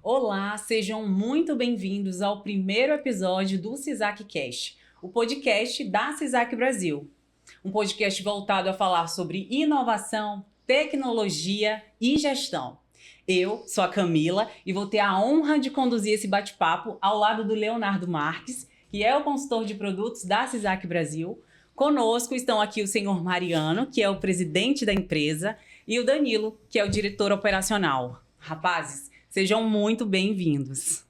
Olá, sejam muito bem-vindos ao primeiro episódio do CISAC Cast, o podcast da CISAC Brasil. Um podcast voltado a falar sobre inovação, tecnologia e gestão. Eu sou a Camila e vou ter a honra de conduzir esse bate-papo ao lado do Leonardo Marques, que é o consultor de produtos da CISAC Brasil. Conosco estão aqui o senhor Mariano, que é o presidente da empresa, e o Danilo, que é o diretor operacional. Rapazes, sejam muito bem-vindos.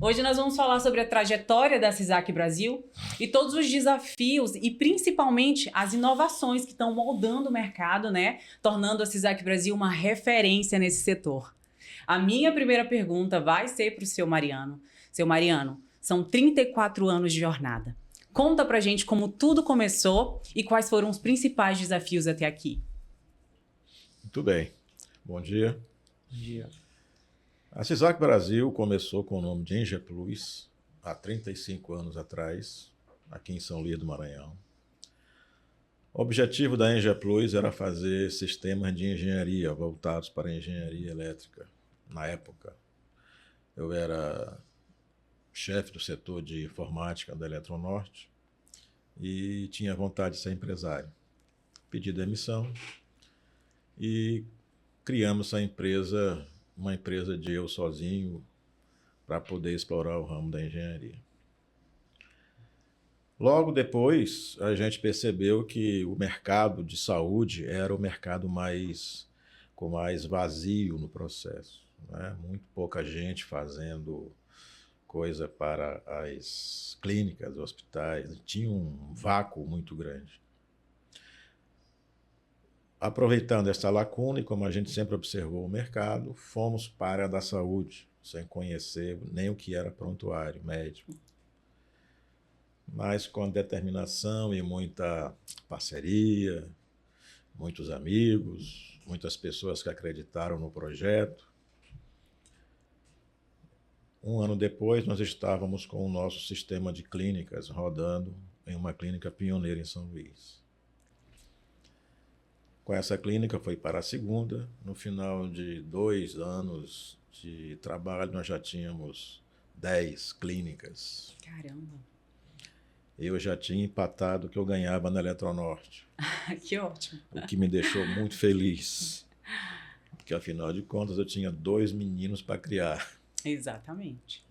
Hoje nós vamos falar sobre a trajetória da CISAC Brasil e todos os desafios e principalmente as inovações que estão moldando o mercado, né? Tornando a CISAC Brasil uma referência nesse setor. A minha primeira pergunta vai ser para o seu Mariano. Seu Mariano, são 34 anos de jornada. Conta pra gente como tudo começou e quais foram os principais desafios até aqui. Muito bem. Bom dia. Bom dia. A CISAC Brasil começou com o nome de Engeplus há 35 anos atrás, aqui em São Luís do Maranhão. O objetivo da Engeplus era fazer sistemas de engenharia voltados para a engenharia elétrica. Na época, eu era chefe do setor de informática da Eletronorte e tinha vontade de ser empresário. Pedi demissão e criamos essa empresa, uma empresa de eu sozinho, para poder explorar o ramo da engenharia. Logo depois, a gente percebeu que o mercado de saúde era o mercado com mais vazio no processo, né? Muito pouca gente fazendo coisa para as clínicas, hospitais, tinha um vácuo muito grande. Aproveitando essa lacuna, e como a gente sempre observou o mercado, fomos para a área da saúde, sem conhecer nem o que era prontuário médico. Mas com determinação e muita parceria, muitos amigos, muitas pessoas que acreditaram no projeto. Um ano depois, nós estávamos com o nosso sistema de clínicas rodando em uma clínica pioneira em São Luís. Com essa clínica, foi para a segunda. No final de 2 anos de trabalho, nós já tínhamos 10 clínicas. Caramba! Eu já tinha empatado o que eu ganhava na Eletronorte. Que ótimo! O que me deixou muito feliz. Porque, afinal de contas, eu tinha 2 meninos para criar. Exatamente.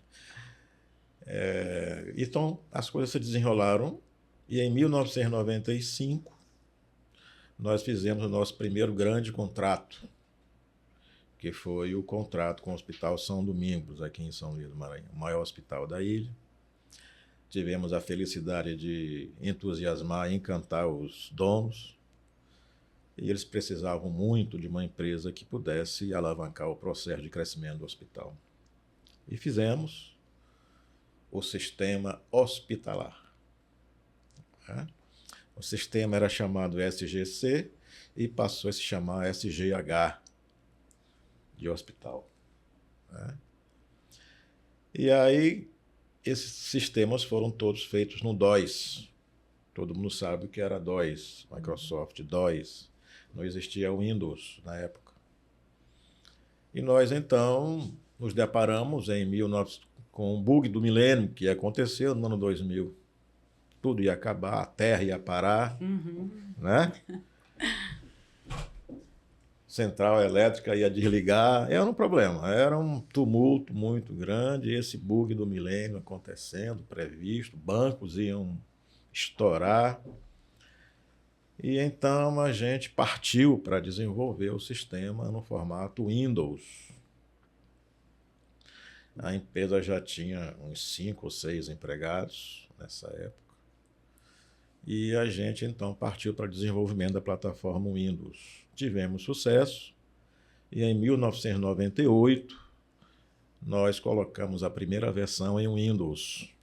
Então, as coisas se desenrolaram e em 1995 nós fizemos o nosso primeiro grande contrato, que foi o contrato com o Hospital São Domingos, aqui em São Luís do Maranhão, o maior hospital da ilha. Tivemos a felicidade de entusiasmar e encantar os donos, e eles precisavam muito de uma empresa que pudesse alavancar o processo de crescimento do hospital. E fizemos o sistema hospitalar. O sistema era chamado SGC e passou a se chamar SGH, de hospital. E aí, esses sistemas foram todos feitos no DOS. Todo mundo sabe o que era DOS, Microsoft DOS. Não existia Windows na época. E nós, então, nos deparamos com um bug do milênio que aconteceu no ano 2000. Tudo ia acabar, a Terra ia parar, né? Central elétrica ia desligar, era um problema, era um tumulto muito grande, esse bug do milênio acontecendo, previsto, bancos iam estourar. E então a gente partiu para desenvolver o sistema no formato Windows. A empresa já tinha uns 5 ou 6 empregados nessa época. E a gente, então, partiu para o desenvolvimento da plataforma Windows. Tivemos sucesso e, em 1998, nós colocamos a primeira versão em Windows,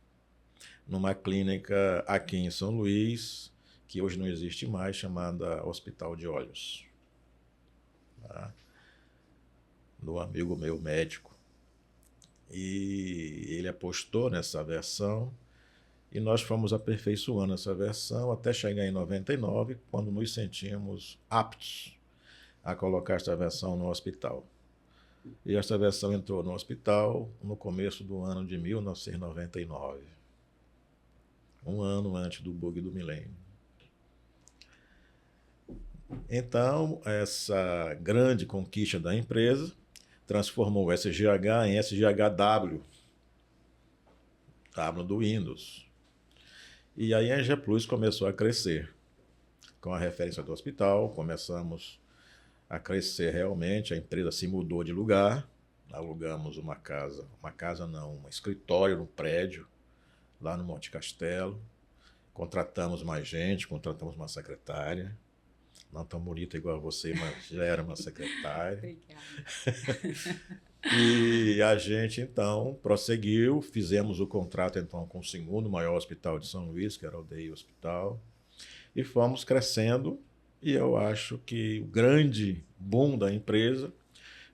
numa clínica aqui em São Luís, que hoje não existe mais, chamada Hospital de Olhos, do amigo meu médico. E ele apostou nessa versão e nós fomos aperfeiçoando essa versão até chegar em 99, quando nos sentimos aptos a colocar essa versão no hospital. E essa versão entrou no hospital no começo do ano de 1999. Um ano antes do bug do milênio. Então, essa grande conquista da empresa transformou o SGH em SGHW, W do Windows. E aí a ENGE Plus começou a crescer. Com a referência do hospital, começamos a crescer realmente, a empresa se mudou de lugar, alugamos um escritório no prédio, lá no Monte Castelo, contratamos mais gente, contratamos uma secretária, não tão bonita igual você, mas já era uma secretária. Obrigada. E a gente, então, prosseguiu, fizemos o contrato, então, com o segundo maior hospital de São Luís, que era o DI Hospital, e fomos crescendo, e eu acho que o grande boom da empresa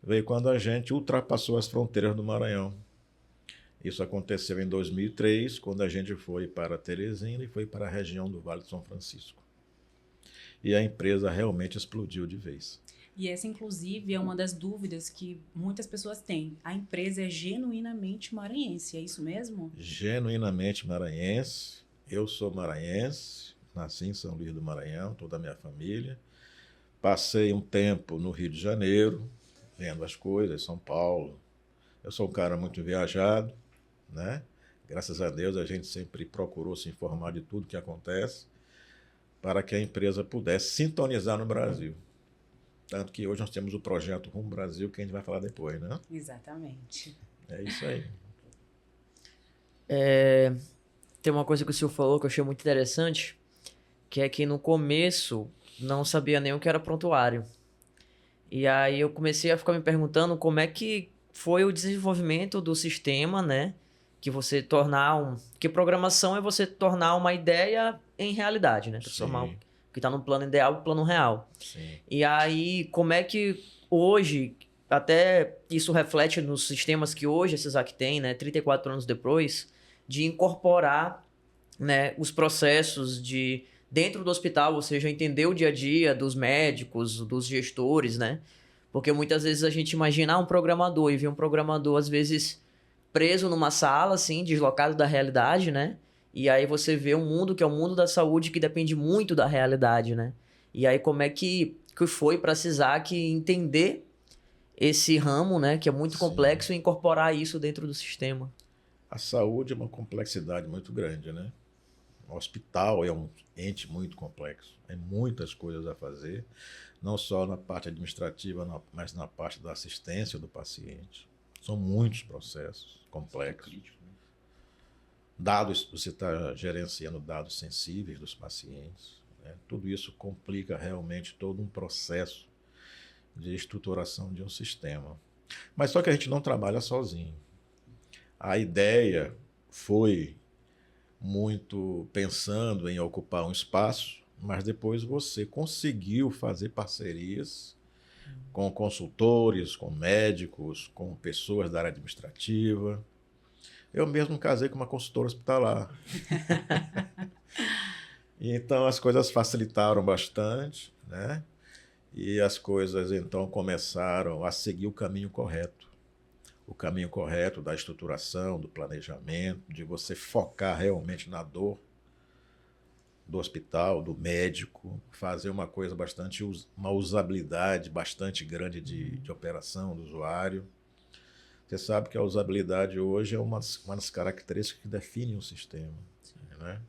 veio quando a gente ultrapassou as fronteiras do Maranhão. Isso aconteceu em 2003, quando a gente foi para Teresina e foi para a região do Vale do São Francisco. E a empresa realmente explodiu de vez. E essa, inclusive, é uma das dúvidas que muitas pessoas têm. A empresa é genuinamente maranhense, é isso mesmo? Genuinamente maranhense. Eu sou maranhense, nasci em São Luís do Maranhão, toda a minha família. Passei um tempo no Rio de Janeiro, vendo as coisas, São Paulo. Eu sou um cara muito viajado, né? Graças a Deus a gente sempre procurou se informar de tudo que acontece para que a empresa pudesse sintonizar no Brasil. Tanto que hoje nós temos o projeto Rumo Brasil, que a gente vai falar depois, né? Exatamente. É isso aí. Tem uma coisa que o senhor falou que eu achei muito interessante, que é que no começo não sabia nem o que era prontuário. E aí eu comecei a ficar me perguntando como é que foi o desenvolvimento do sistema, né? Que você tornar que programação é você tornar uma ideia em realidade, né? Transformar o que está no plano ideal no plano real. Sim. E aí, como é que hoje, até isso reflete nos sistemas que hoje a CISAC tem, né? 34 anos depois, de incorporar, né, os processos de dentro do hospital, ou seja, entender o dia a dia dos médicos, dos gestores, né? Porque muitas vezes a gente imagina um programador e vê um programador, às vezes, preso numa sala, assim, deslocado da realidade, né? E aí você vê um mundo que é o mundo da saúde que depende muito da realidade, né? E aí como é que foi para a CISAC entender esse ramo, né? Que é muito complexo e incorporar isso dentro do sistema. A saúde é uma complexidade muito grande, né? O hospital é um ente muito complexo. Tem muitas coisas a fazer, não só na parte administrativa, mas na parte da assistência do paciente. São muitos processos complexos. Dados, você está gerenciando dados sensíveis dos pacientes, né? Tudo isso complica realmente todo um processo de estruturação de um sistema. Mas só que a gente não trabalha sozinho. A ideia foi muito pensando em ocupar um espaço, mas depois você conseguiu fazer parcerias com consultores, com médicos, com pessoas da área administrativa. Eu mesmo casei com uma consultora hospitalar. E então as coisas facilitaram bastante, né? E as coisas então começaram a seguir o caminho correto. O caminho correto da estruturação, do planejamento, de você focar realmente na dor do hospital, do médico, fazer uma coisa bastante, uma usabilidade bastante grande de operação do usuário. Você sabe que a usabilidade hoje é uma das características que definem o sistema, né?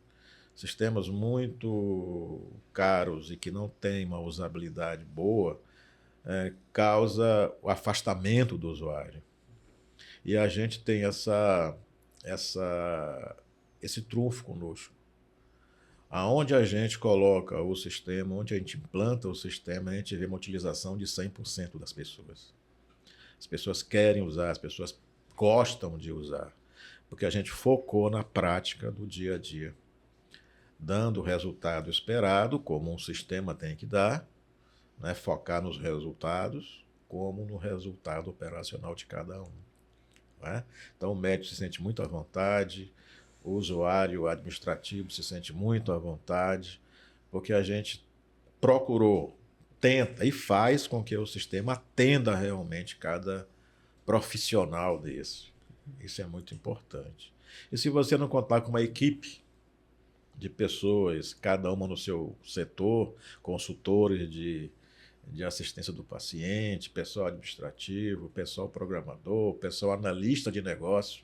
Sistemas muito caros e que não têm uma usabilidade boa causa o afastamento do usuário. E a gente tem esse trunfo conosco. Aonde a gente coloca o sistema, onde a gente implanta o sistema, a gente vê uma utilização de 100% das pessoas. As pessoas querem usar, as pessoas gostam de usar, porque a gente focou na prática do dia a dia, dando o resultado esperado, como um sistema tem que dar, né? Focar nos resultados, como no resultado operacional de cada um. Né? Então o médico se sente muito à vontade, o usuário administrativo se sente muito à vontade, porque a gente procurou, tenta e faz com que o sistema atenda realmente cada profissional desse. Isso é muito importante. E se você não contar com uma equipe de pessoas, cada uma no seu setor, consultores de assistência do paciente, pessoal administrativo, pessoal programador, pessoal analista de negócio.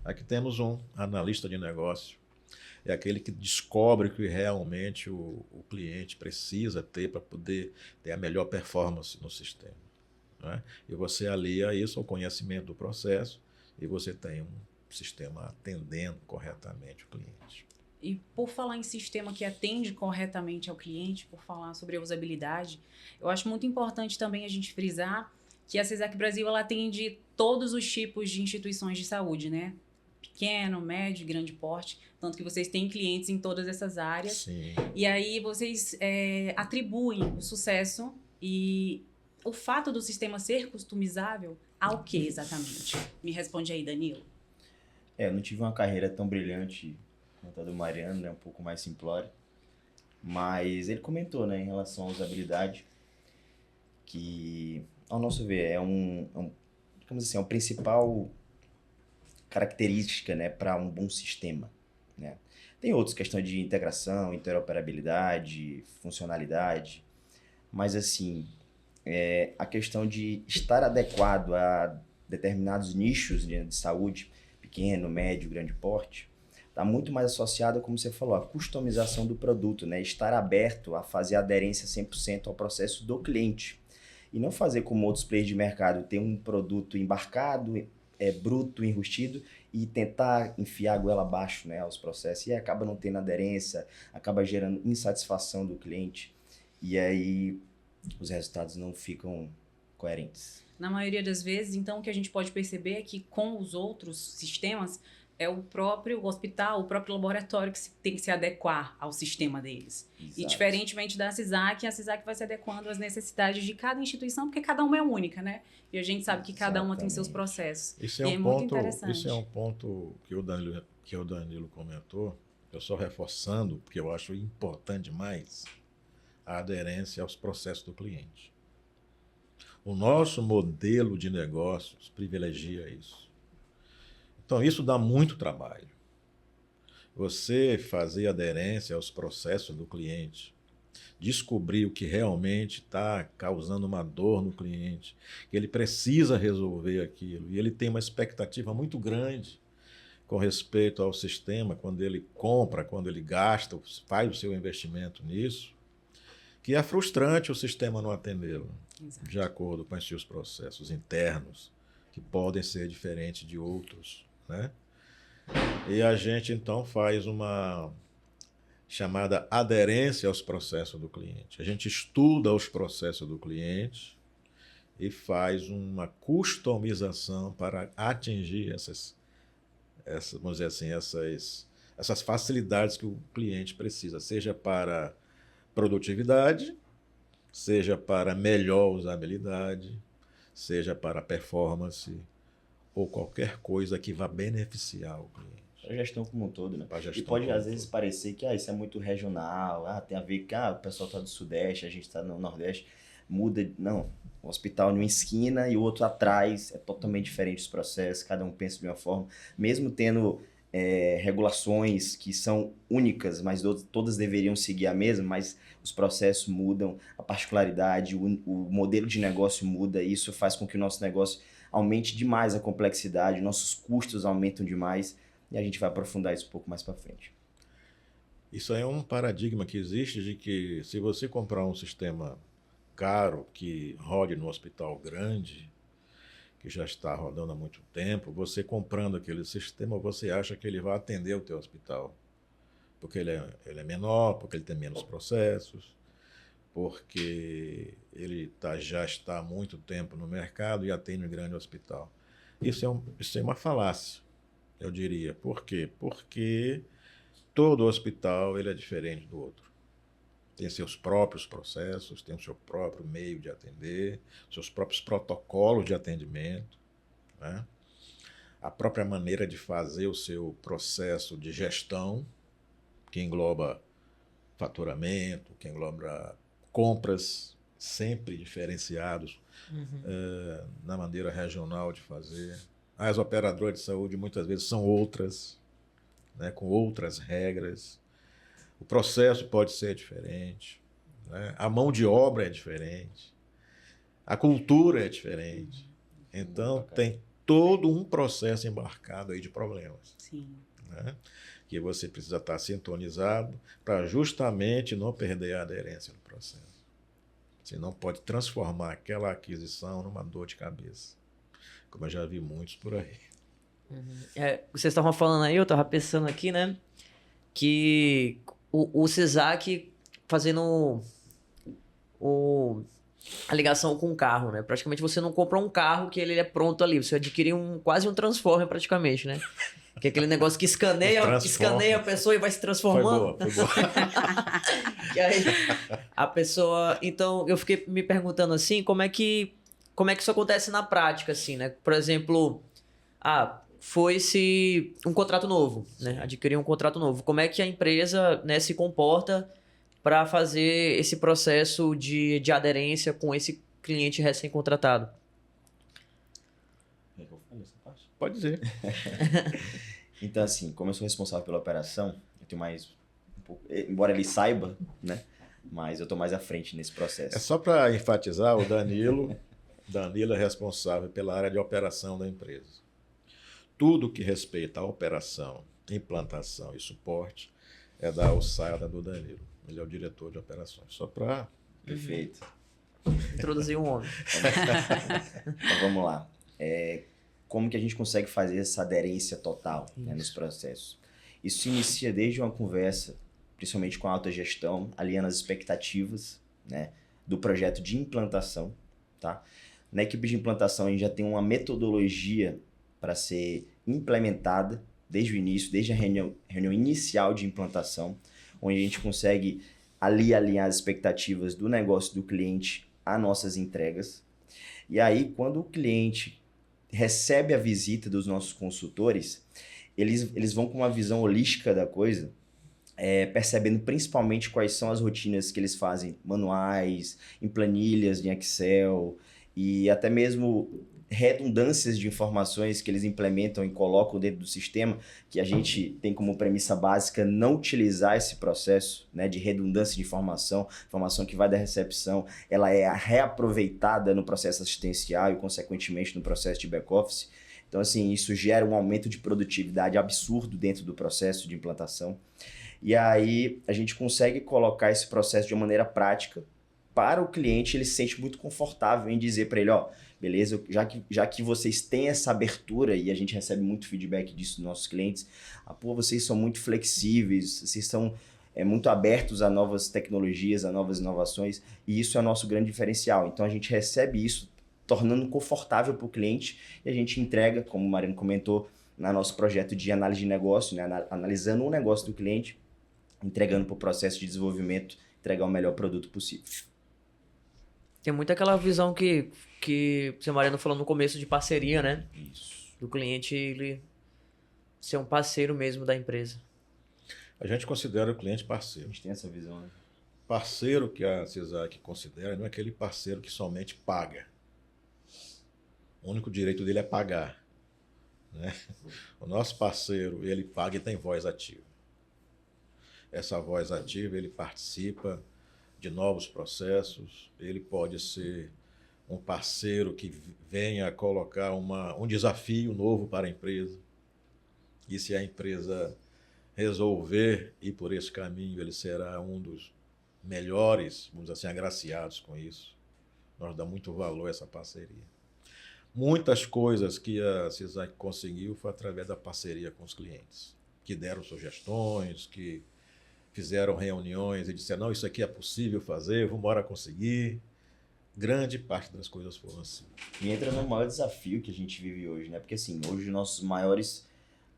Aqui temos um analista de negócio. É aquele que descobre o que realmente o cliente precisa ter para poder ter a melhor performance no sistema. Né? E você alia isso ao conhecimento do processo e você tem um sistema atendendo corretamente o cliente. E por falar em sistema que atende corretamente ao cliente, por falar sobre a usabilidade, eu acho muito importante também a gente frisar que a CISAC Brasil ela atende todos os tipos de instituições de saúde, né? Pequeno, médio, grande porte, tanto que vocês têm clientes em todas essas áreas. Sim. E aí vocês atribuem o sucesso e o fato do sistema ser customizável ao que exatamente? Me responde aí, Danilo. Eu não tive uma carreira tão brilhante quanto a do Mariano, né? Um pouco mais simplória. Mas ele comentou, né, em relação à usabilidade, que, ao nosso ver, digamos assim, é a principal característica, né, para um bom sistema, né? Tem outras questões de integração, interoperabilidade, funcionalidade, mas assim, a questão de estar adequado a determinados nichos de saúde, pequeno, médio, grande porte, está muito mais associada, como você falou, à customização do produto, né? Estar aberto a fazer aderência 100% ao processo do cliente. E não fazer como outros players de mercado, ter um produto embarcado, bruto, enrustido, e tentar enfiar a goela abaixo, né, aos processos. E acaba não tendo aderência, acaba gerando insatisfação do cliente. E aí os resultados não ficam coerentes. Na maioria das vezes, então, o que a gente pode perceber é que com os outros sistemas, é o próprio hospital, o próprio laboratório que tem que se adequar ao sistema deles. Exato. E diferentemente da CISAC, a CISAC vai se adequando às necessidades de cada instituição, porque cada uma é única, né? E a gente sabe que cada uma tem seus processos. Isso é, muito interessante. Isso é um ponto que o Danilo comentou, eu só reforçando, porque eu acho importante demais a aderência aos processos do cliente. O nosso modelo de negócios privilegia isso. Então, isso dá muito trabalho. Você fazer aderência aos processos do cliente, descobrir o que realmente está causando uma dor no cliente, que ele precisa resolver aquilo, e ele tem uma expectativa muito grande com respeito ao sistema, quando ele compra, quando ele gasta, faz o seu investimento nisso, que é frustrante o sistema não atendê-lo, de acordo com os seus processos internos, que podem ser diferentes de outros, né? E a gente, então, faz uma chamada aderência aos processos do cliente. A gente estuda os processos do cliente e faz uma customização para atingir vamos dizer assim, essas facilidades que o cliente precisa, seja para produtividade, seja para melhor usabilidade, seja para performance, ou qualquer coisa que vá beneficiar o cliente. A gestão como um todo, né? E pode, às vezes, parecer que isso é muito regional, tem a ver que o pessoal está do Sudeste, a gente está no Nordeste, muda. Não, o hospital em uma esquina e o outro atrás, é totalmente diferente os processos, cada um pensa de uma forma, mesmo tendo regulações que são únicas, mas todas deveriam seguir a mesma, mas os processos mudam, a particularidade, o modelo de negócio muda, e isso faz com que o nosso negócio aumente demais a complexidade, nossos custos aumentam demais, e a gente vai aprofundar isso um pouco mais para frente. Isso é um paradigma que existe de que se você comprar um sistema caro que rode no hospital grande, que já está rodando há muito tempo, você comprando aquele sistema, você acha que ele vai atender o teu hospital, porque ele é menor, porque ele tem menos processos, porque ele já está há muito tempo no mercado e atende um grande hospital. Isso é uma falácia, eu diria. Por quê? Porque todo hospital ele é diferente do outro. Tem seus próprios processos, tem o seu próprio meio de atender, seus próprios protocolos de atendimento, né? A própria maneira de fazer o seu processo de gestão, que engloba faturamento, que engloba compras, sempre diferenciados na maneira regional de fazer. As operadoras de saúde muitas vezes são outras, né, com outras regras. O processo pode ser diferente, né? A mão de obra é diferente, a cultura é diferente. Então, tem todo um processo embarcado aí de problemas. Sim. Né? Que você precisa estar sintonizado para justamente não perder a aderência no processo. Senão pode transformar aquela aquisição numa dor de cabeça, como eu já vi muitos por aí. Vocês estavam falando aí, eu estava pensando aqui, né, que o CISAC fazendo a ligação com o carro, né? Praticamente você não compra um carro que ele é pronto ali, você adquire quase um Transformer praticamente, né? Que é aquele negócio que escaneia a pessoa e vai se transformando. Foi boa. E aí, a pessoa... Então, eu fiquei me perguntando assim, como é que isso acontece na prática, assim, né? Por exemplo, foi-se um contrato novo, né? Adquirir um contrato novo. Como é que a empresa, né, se comporta para fazer esse processo de aderência com esse cliente recém-contratado? Pode dizer. Então, assim, como eu sou responsável pela operação, eu tenho mais um pouco, embora ele saiba, né? Mas eu estou mais à frente nesse processo. É só para enfatizar, o Danilo é responsável pela área de operação da empresa. Tudo que respeita a operação, implantação e suporte é da alçada do Danilo. Ele é o diretor de operações. Só para... Perfeito. Introduzir um homem. Então, vamos lá. Como que a gente consegue fazer essa aderência total, né, nos processos? Isso se inicia desde uma conversa, principalmente com a alta gestão, alinhando as expectativas, né, do projeto de implantação. Tá? Na equipe de implantação, a gente já tem uma metodologia para ser implementada desde o início, desde a reunião inicial de implantação, onde a gente consegue ali alinhar as expectativas do negócio do cliente a nossas entregas. E aí, quando o cliente recebe a visita dos nossos consultores, eles vão com uma visão holística da coisa, percebendo principalmente quais são as rotinas que eles fazem, manuais, em planilhas, em Excel, e até mesmo redundâncias de informações que eles implementam e colocam dentro do sistema, que a gente tem como premissa básica não utilizar esse processo, né, de redundância de informação que vai da recepção, ela é reaproveitada no processo assistencial e, consequentemente, no processo de back-office. Então, assim, isso gera um aumento de produtividade absurdo dentro do processo de implantação. E aí, a gente consegue colocar esse processo de uma maneira prática para o cliente, ele se sente muito confortável em dizer para ele, beleza, já que vocês têm essa abertura, e a gente recebe muito feedback disso dos nossos clientes, vocês são muito flexíveis, vocês são muito abertos a novas tecnologias, a novas inovações, e isso é o nosso grande diferencial. Então a gente recebe isso, tornando confortável para o cliente, e a gente entrega, como o Mariano comentou, no nosso projeto de análise de negócio, né, analisando o negócio do cliente, entregando para o processo de desenvolvimento, entregar o melhor produto possível. Tem muito aquela visão que o seu Mariano falou no começo de parceria, né? Isso. Do cliente ele ser um parceiro mesmo da empresa. A gente considera o cliente parceiro. A gente tem essa visão, né? Parceiro que a CISAC considera não é aquele parceiro que somente paga. O único direito dele é pagar, né? O nosso parceiro, ele paga e tem voz ativa. Essa voz ativa, ele participa de novos processos, ele pode ser um parceiro que venha colocar um desafio novo para a empresa. E se a empresa resolver ir por esse caminho, ele será um dos melhores, vamos dizer assim, agraciados com isso. Nós damos muito valor a essa parceria. Muitas coisas que a CISAC conseguiu foi através da parceria com os clientes, que deram sugestões, que fizeram reuniões e disseram, não, isso aqui é possível fazer, vamos embora conseguir. Grande parte das coisas foram assim. E entra no maior desafio que a gente vive hoje, né? Porque assim, hoje os nossos maiores,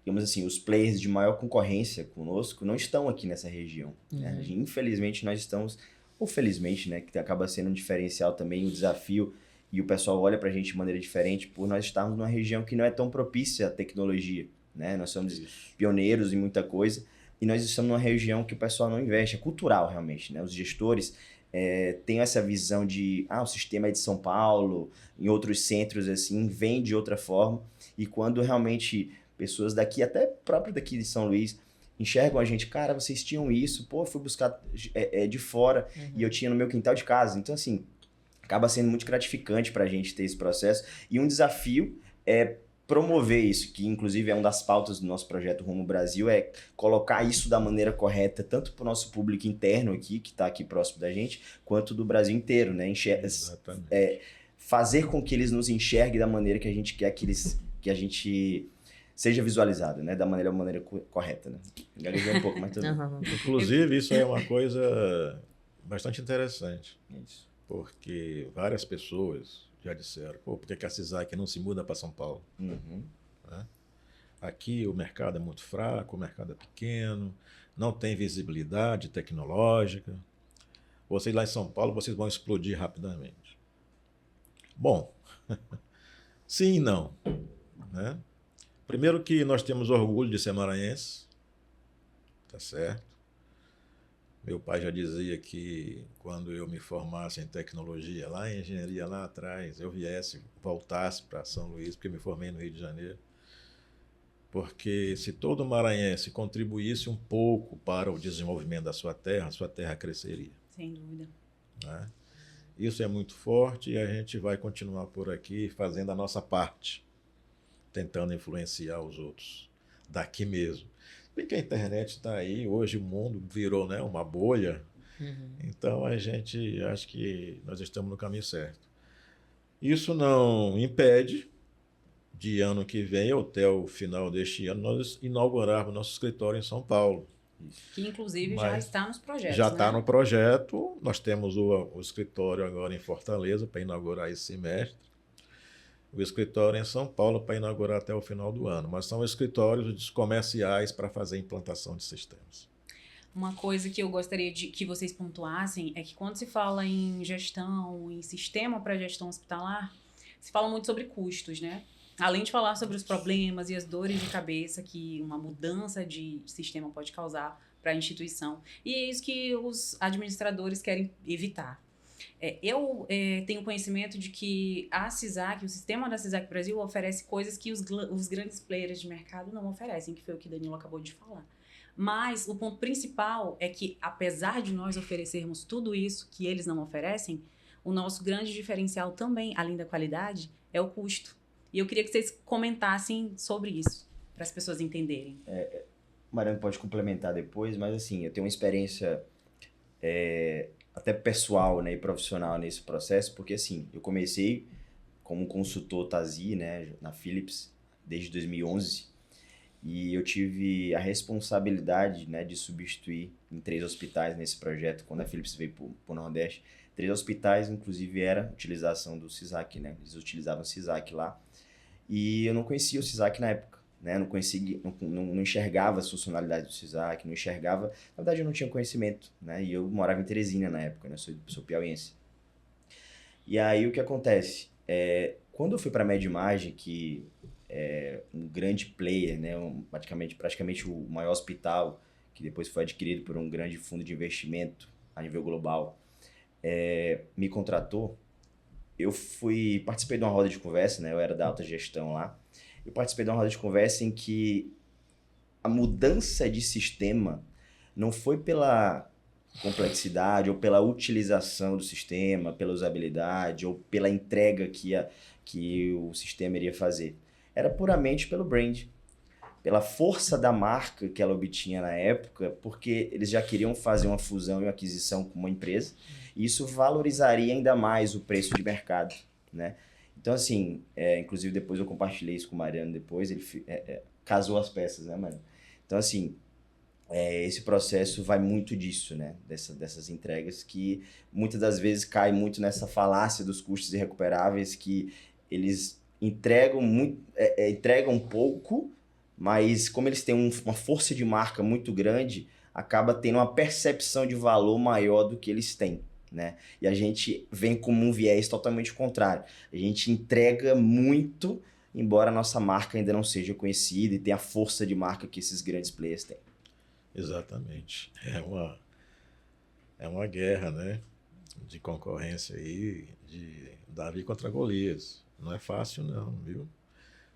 digamos assim, os players de maior concorrência conosco não estão aqui nessa região. Né? Infelizmente nós estamos, ou felizmente, né? Que acaba sendo um diferencial também, um desafio, e o pessoal olha pra gente de maneira diferente por nós estarmos numa região que não é tão propícia à tecnologia, né? Nós somos pioneiros em muita coisa, e nós estamos numa região que o pessoal não investe, é cultural realmente, né? Os gestores, tenho essa visão de, o sistema é de São Paulo, em outros centros assim, vem de outra forma. E quando realmente pessoas daqui, até próprio daqui de São Luís, enxergam a gente, cara, vocês tinham isso, pô, eu fui buscar de fora e eu tinha no meu quintal de casa. Então, assim, acaba sendo muito gratificante pra gente ter esse processo. E um desafio é promover isso, que inclusive é uma das pautas do nosso projeto Rumo Brasil, é colocar isso da maneira correta, tanto para o nosso público interno aqui, que está aqui próximo da gente, quanto do Brasil inteiro, né? Fazer com que eles nos enxerguem da maneira que a gente quer que a gente seja visualizado, né? Da maneira correta, né? Gaguejei um pouco, mas tudo bem. Inclusive, isso é uma coisa bastante interessante, Isso. porque várias pessoas já disseram, por que a CISAC não se muda para São Paulo? Uhum. Né? Aqui o mercado é muito fraco, o mercado é pequeno, não tem visibilidade tecnológica. Vocês lá em São Paulo, vocês vão explodir rapidamente. Bom, sim e não. Né? Primeiro que nós temos orgulho de ser maranhense, tá certo? Meu pai já dizia que quando eu me formasse em tecnologia, lá em engenharia, lá atrás, eu voltasse para São Luís, porque eu me formei no Rio de Janeiro. Porque se todo maranhense contribuísse um pouco para o desenvolvimento da sua terra cresceria. Sem dúvida. Né? Isso é muito forte e a gente vai continuar por aqui fazendo a nossa parte, tentando influenciar os outros, daqui mesmo. Porque a internet está aí, hoje o mundo virou, né, uma bolha, então a gente acha que nós estamos no caminho certo. Isso não impede de ano que vem, ou até o final deste ano, nós inaugurarmos nosso escritório em São Paulo. Que inclusive já está nos projetos, já está né? no projeto, nós temos o escritório agora em Fortaleza para inaugurar esse semestre, o escritório em São Paulo para inaugurar até o final do ano, mas são escritórios comerciais para fazer implantação de sistemas. Uma coisa que eu gostaria que vocês pontuassem é que quando se fala em gestão, em sistema para gestão hospitalar, se fala muito sobre custos, né? Além de falar sobre os problemas e as dores de cabeça que uma mudança de sistema pode causar para a instituição. E é isso que os administradores querem evitar. Eu tenho conhecimento de que a CISAC, o sistema da CISAC Brasil, oferece coisas que os grandes players de mercado não oferecem, que foi o que Danilo acabou de falar. Mas o ponto principal é que, apesar de nós oferecermos tudo isso que eles não oferecem, o nosso grande diferencial também, além da qualidade, é o custo. E eu queria que vocês comentassem sobre isso, para as pessoas entenderem. Mariano pode complementar depois, mas assim, eu tenho uma experiência até pessoal, né, e profissional nesse processo, porque assim, eu comecei como consultor TASI, né, na Philips, desde 2011, e eu tive a responsabilidade, né, de substituir em 3 hospitais nesse projeto, quando a Philips veio para o Nordeste. 3 hospitais, inclusive, era a utilização do CISAC, né, eles utilizavam o CISAC lá, e eu não conhecia o CISAC na época. Né? Não enxergava as funcionalidades do CISAC, não enxergava... Na verdade, eu não tinha conhecimento, né? E eu morava em Teresina na época, né? Sou piauiense. E aí, o que acontece? Quando eu fui para a MedImage, que é um grande player, né? Praticamente o maior hospital, que depois foi adquirido por um grande fundo de investimento a nível global, me contratou, eu participei de uma roda de conversa, né? Eu era da alta gestão lá. Eu participei de uma roda de conversa em que a mudança de sistema não foi pela complexidade ou pela utilização do sistema, pela usabilidade ou pela entrega que o sistema iria fazer. Era puramente pelo brand, pela força da marca que ela obtinha na época, porque eles já queriam fazer uma fusão e uma aquisição com uma empresa, e isso valorizaria ainda mais o preço de mercado, né? Então, assim, inclusive depois eu compartilhei isso com o Mariano depois, ele casou as peças, né, Mariano? Então, assim, esse processo vai muito disso, né? Dessas entregas que muitas das vezes cai muito nessa falácia dos custos irrecuperáveis, que eles entregam pouco, mas como eles têm uma força de marca muito grande, acaba tendo uma percepção de valor maior do que eles têm. Né? E a gente vem como um viés totalmente contrário. A gente entrega muito, embora a nossa marca ainda não seja conhecida e tenha a força de marca que esses grandes players têm. Exatamente. É uma guerra, né? de concorrência aí, de Davi contra Golias. Não é fácil não, viu?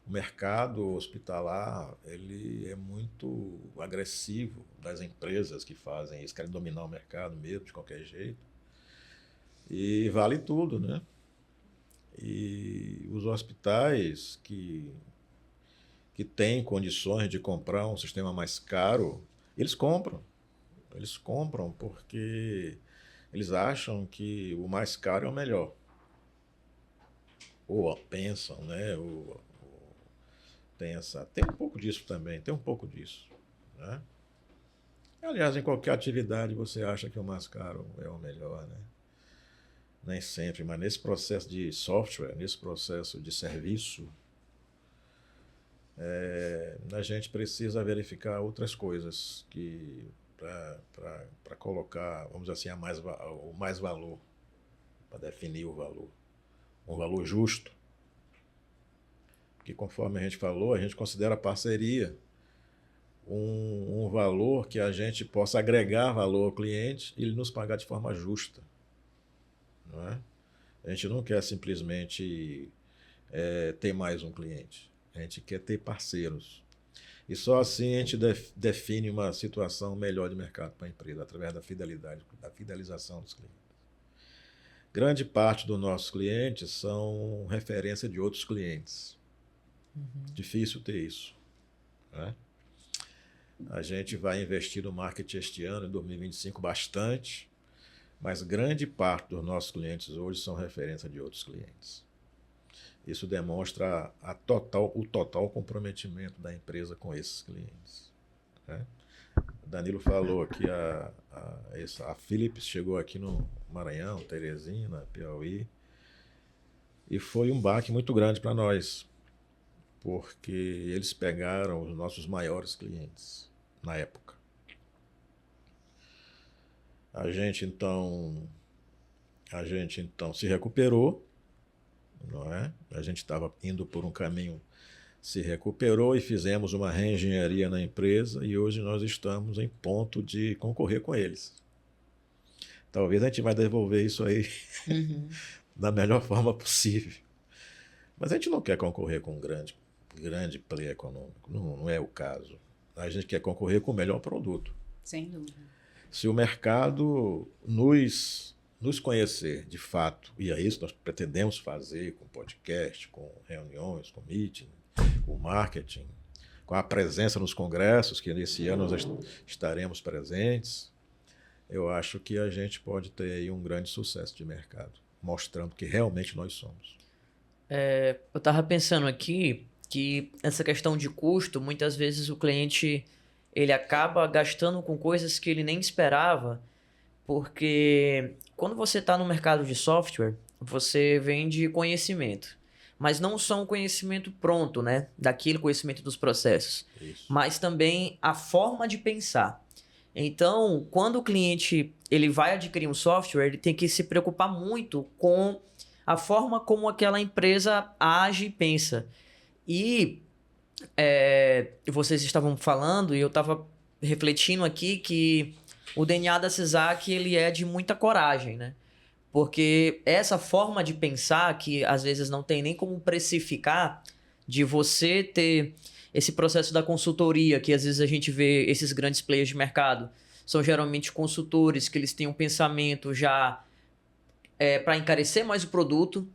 O mercado hospitalar, ele é muito agressivo das empresas que fazem isso, querem dominar o mercado mesmo, de qualquer jeito. E vale tudo, né? E os hospitais que têm condições de comprar um sistema mais caro, eles compram. Eles compram porque eles acham que o mais caro é o melhor. Ou pensam, né? Tem um pouco disso também, tem um pouco disso, né? Aliás, em qualquer atividade você acha que o mais caro é o melhor, né? Nem sempre, mas nesse processo de software, nesse processo de serviço, a gente precisa verificar outras coisas para colocar, vamos dizer assim, o mais valor, para definir o valor, um valor justo. Porque conforme a gente falou, a gente considera a parceria um valor que a gente possa agregar valor ao cliente e ele nos pagar de forma justa. Não é? A gente não quer simplesmente ter mais um cliente. A gente quer ter parceiros. E só assim a gente define uma situação melhor de mercado para a empresa, através da fidelização dos clientes. Grande parte dos nossos clientes são referência de outros clientes. Difícil ter isso, né? A gente vai investir no marketing este ano, em 2025, bastante, mas grande parte dos nossos clientes hoje são referência de outros clientes. Isso demonstra o total comprometimento da empresa com esses clientes, né? O Danilo falou que a Philips chegou aqui no Maranhão, Teresina, Piauí, e foi um baque muito grande para nós, porque eles pegaram os nossos maiores clientes na época. A gente então se recuperou, não é? A gente estava indo por um caminho, se recuperou e fizemos uma reengenharia na empresa e hoje nós estamos em ponto de concorrer com eles. Talvez a gente vai devolver isso aí da melhor forma possível. Mas a gente não quer concorrer com um grande player econômico, não é o caso. A gente quer concorrer com o melhor produto. Sem dúvida. Se o mercado nos conhecer de fato, e é isso que nós pretendemos fazer com podcast, com reuniões, com meeting, com marketing, com a presença nos congressos, que nesse ano nós estaremos presentes, eu acho que a gente pode ter aí um grande sucesso de mercado, mostrando que realmente nós somos. Eu estava pensando aqui que essa questão de custo, muitas vezes o cliente ele acaba gastando com coisas que ele nem esperava, porque quando você está no mercado de software, você vende conhecimento, mas não só um conhecimento pronto, né, daquele conhecimento dos processos, mas também a forma de pensar. Então, quando o cliente ele vai adquirir um software, ele tem que se preocupar muito com a forma como aquela empresa age e pensa. E vocês estavam falando, e eu estava refletindo aqui, que o DNA da CISAC ele é de muita coragem, né? Porque essa forma de pensar, que às vezes não tem nem como precificar, de você ter esse processo da consultoria, que às vezes a gente vê esses grandes players de mercado, são geralmente consultores que eles têm um pensamento já para encarecer mais o produto,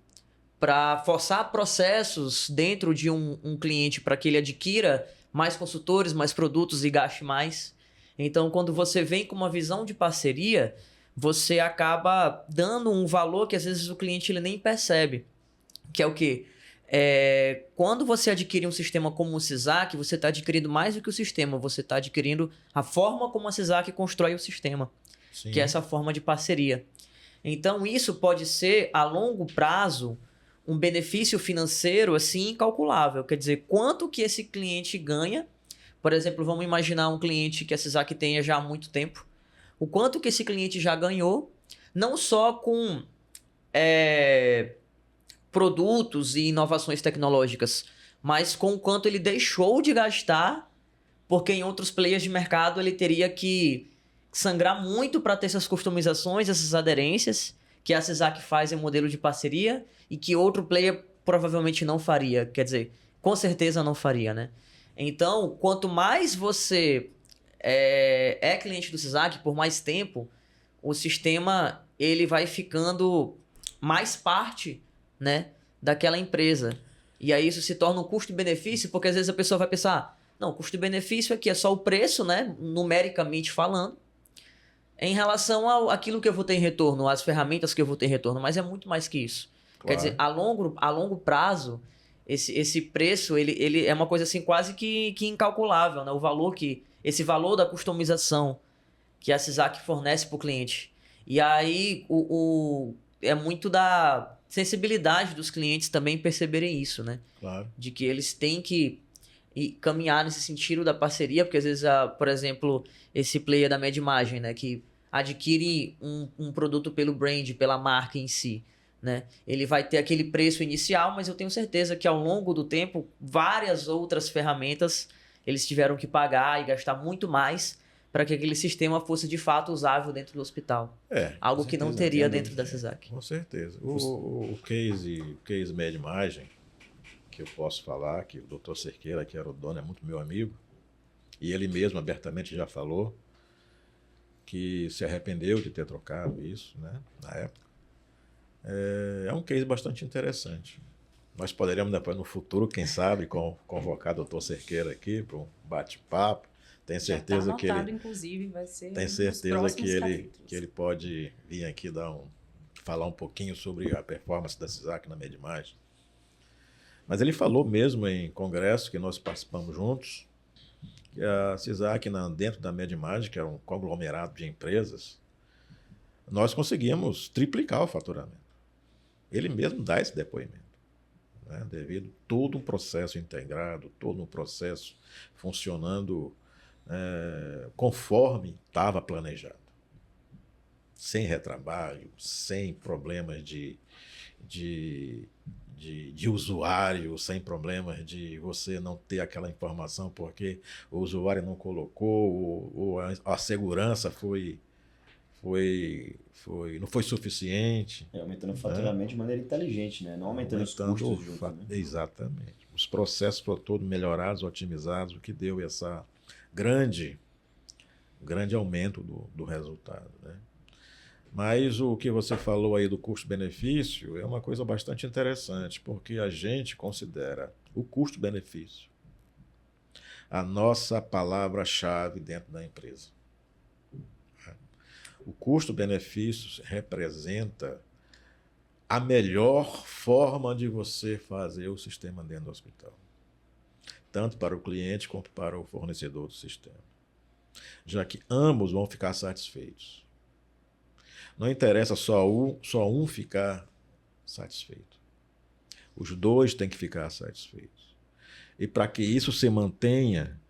para forçar processos dentro de um cliente para que ele adquira mais consultores, mais produtos e gaste mais. Então, quando você vem com uma visão de parceria, você acaba dando um valor que às vezes o cliente ele nem percebe. Que é o quê? Quando você adquire um sistema como o CISAC, você está adquirindo mais do que o sistema, você está adquirindo a forma como a CISAC constrói o sistema. Sim. Que é essa forma de parceria. Então, isso pode ser, a longo prazo, um benefício financeiro assim incalculável. Quer dizer, quanto que esse cliente ganha. Por exemplo, vamos imaginar um cliente que a CISAC tenha já há muito tempo. O quanto que esse cliente já ganhou, não só com produtos e inovações tecnológicas, mas com o quanto ele deixou de gastar, porque em outros players de mercado ele teria que sangrar muito para ter essas customizações, essas aderências, que a CISAC faz em modelo de parceria e que outro player provavelmente não faria. Quer dizer, com certeza não faria, né? Então, quanto mais você é cliente do CISAC por mais tempo, o sistema ele vai ficando mais parte, né, daquela empresa. E aí isso se torna um custo-benefício, porque às vezes a pessoa vai pensar, não, custo-benefício aqui é só o preço, né, numericamente falando, em relação àquilo que eu vou ter em retorno, às ferramentas que eu vou ter em retorno, mas é muito mais que isso. Quer dizer, a longo prazo, esse preço, ele é uma coisa assim quase que incalculável, né? Esse valor da customização que a CISAC fornece para o cliente. E aí é muito da sensibilidade dos clientes também perceberem isso, né? Claro. De que eles têm que caminhar nesse sentido da parceria, porque às vezes, por exemplo, esse player da MedImagem, né, que adquire um produto pelo brand, pela marca em si, né, ele vai ter aquele preço inicial, mas eu tenho certeza que ao longo do tempo, várias outras ferramentas eles tiveram que pagar e gastar muito mais para que aquele sistema fosse de fato usável dentro do hospital. Algo que não teria dentro da CISAC. Com certeza. O case MedImagem, que eu posso falar, que o Dr. Cerqueira, que era o dono, é muito meu amigo, e ele mesmo abertamente já falou que se arrependeu de ter trocado isso, né, na época. É um case bastante interessante. Nós poderíamos depois, no futuro, quem sabe, convocar o Dr. Cerqueira aqui para um bate-papo. Tenho certeza que ele, inclusive, vai ser tenho certeza que ele pode vir aqui falar um pouquinho sobre a performance da CISAC na MedImagem. Mas ele falou mesmo em congresso que nós participamos juntos, que a CISAC, dentro da MedImagem, que era um conglomerado de empresas, nós conseguimos triplicar o faturamento. Ele mesmo dá esse depoimento, né? Devido a todo um processo integrado, todo um processo funcionando conforme estava planejado. Sem retrabalho, sem problemas de usuário, sem problemas de você não ter aquela informação porque o usuário não colocou, ou a segurança não foi suficiente. Aumentando o faturamento de maneira inteligente, né? Não aumentando os custos junto, né? Exatamente. Os processos foram todos melhorados, otimizados, o que deu essa grande aumento do resultado, né? Mas o que você falou aí do custo-benefício é uma coisa bastante interessante, porque a gente considera o custo-benefício a nossa palavra-chave dentro da empresa. O custo-benefício representa a melhor forma de você fazer o sistema dentro do hospital, tanto para o cliente quanto para o fornecedor do sistema, já que ambos vão ficar satisfeitos. Não interessa só um ficar satisfeito. Os dois têm que ficar satisfeitos. E para que isso se mantenha,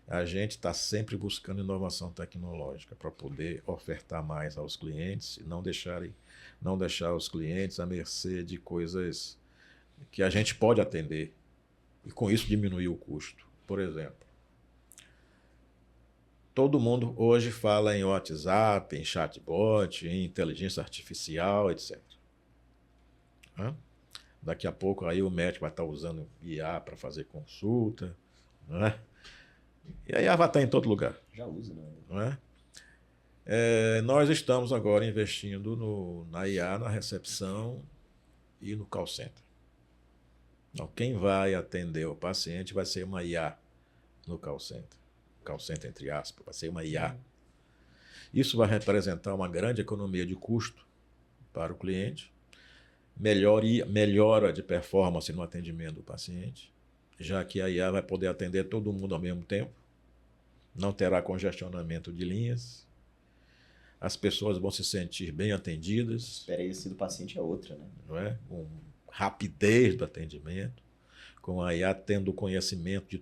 a gente está sempre buscando inovação tecnológica para poder ofertar mais aos clientes e não deixar os clientes à mercê de coisas que a gente pode atender e com isso diminuir o custo. Por exemplo, todo mundo hoje fala em WhatsApp, em chatbot, em inteligência artificial, etc. Daqui a pouco aí o médico vai estar usando IA para fazer consulta, né? E a IA vai estar em todo lugar. Já usa, né? Não é? Nós estamos agora investindo na IA, na recepção e no call center. Então, quem vai atender o paciente vai ser uma IA no call center. Call center, entre aspas, vai ser uma IA. Isso vai representar uma grande economia de custo para o cliente, melhora de performance no atendimento do paciente, já que a IA vai poder atender todo mundo ao mesmo tempo, não terá congestionamento de linhas, as pessoas vão se sentir bem atendidas. A experiência do paciente é outra, né? Não é? Com rapidez do atendimento, com a IA tendo conhecimento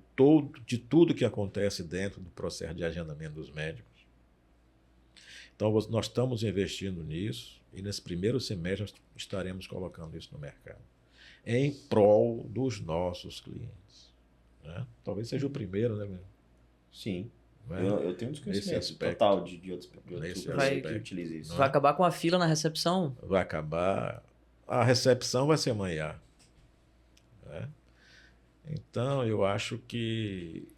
de tudo que acontece dentro do processo de agendamento dos médicos. Então, nós estamos investindo nisso e nesse primeiro semestre nós estaremos colocando isso no mercado, em prol dos nossos clientes. Né? Talvez seja o primeiro, né? Sim. Né? Eu tenho um desconhecimento aspecto. total de outros Nesse youtubers que aspecto. utilizam isso. Vai acabar com a fila na recepção? Vai acabar. A recepção vai ser amanhã. Né? Então, eu acho que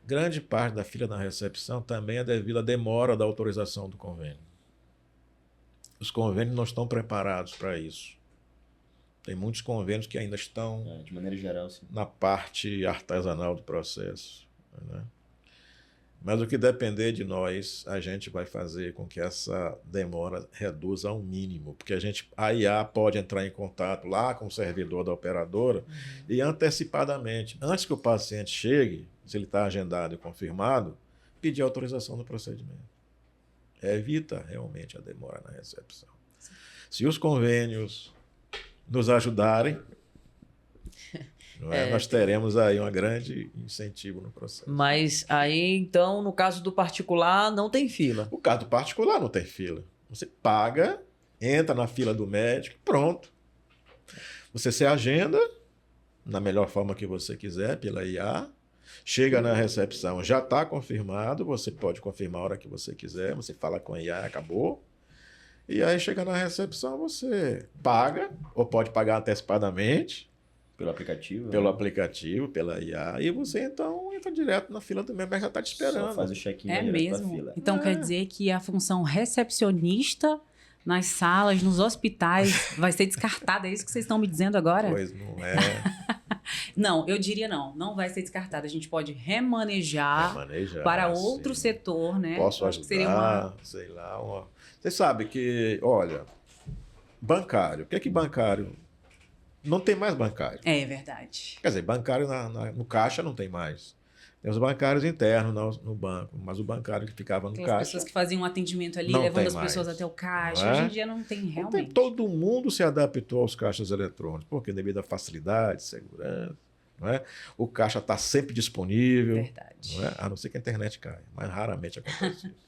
grande parte da fila na recepção também é devido à demora da autorização do convênio. Os convênios não estão preparados para isso. Tem muitos convênios que ainda estão De maneira geral, sim. na parte artesanal do processo. Né? Mas o que depender de nós, a gente vai fazer com que essa demora reduza ao mínimo, porque a IA pode entrar em contato lá com o servidor da operadora e antecipadamente, antes que o paciente chegue, se ele está agendado e confirmado, pedir autorização do procedimento. Evita realmente a demora na recepção. Se os convênios nos ajudarem, nós teremos aí um grande incentivo no processo. Mas aí, então, no caso do particular, não tem fila. O caso do particular não tem fila. Você paga, entra na fila do médico, pronto. Você se agenda na melhor forma que você quiser, pela IA, chega na recepção, já está confirmado, você pode confirmar a hora que você quiser, você fala com a IA, acabou. E aí chega na recepção, você paga, ou pode pagar antecipadamente, Pelo aplicativo. pelo aplicativo, pela IA, e você então entra direto na fila do médico, já está te esperando. Só faz o check-in É direto pra mesmo? fila. Então quer dizer que a função recepcionista nas salas, nos hospitais, vai ser descartada? É isso que vocês estão me dizendo agora? Pois não é. Não, eu diria não. Não vai ser descartada. A gente pode remanejar Manejar, para outro sim. setor, né? Posso Eu acho que seria ajudar, sei lá. Você sabe que, olha, bancário. O que é que bancário? Não tem mais bancário. É verdade. Quer dizer, bancário no caixa não tem mais. Tem os bancários internos no banco, mas o bancário que ficava no Aquelas caixa... pessoas que faziam um atendimento ali, Não levando tem as pessoas mais. até o caixa. Não é? Hoje em dia não tem Então, realmente. todo mundo se adaptou aos caixas eletrônicos, porque devido à facilidade, segurança, não é? O caixa está sempre disponível, Verdade. não é? A não ser que a internet caia, mas raramente acontece isso.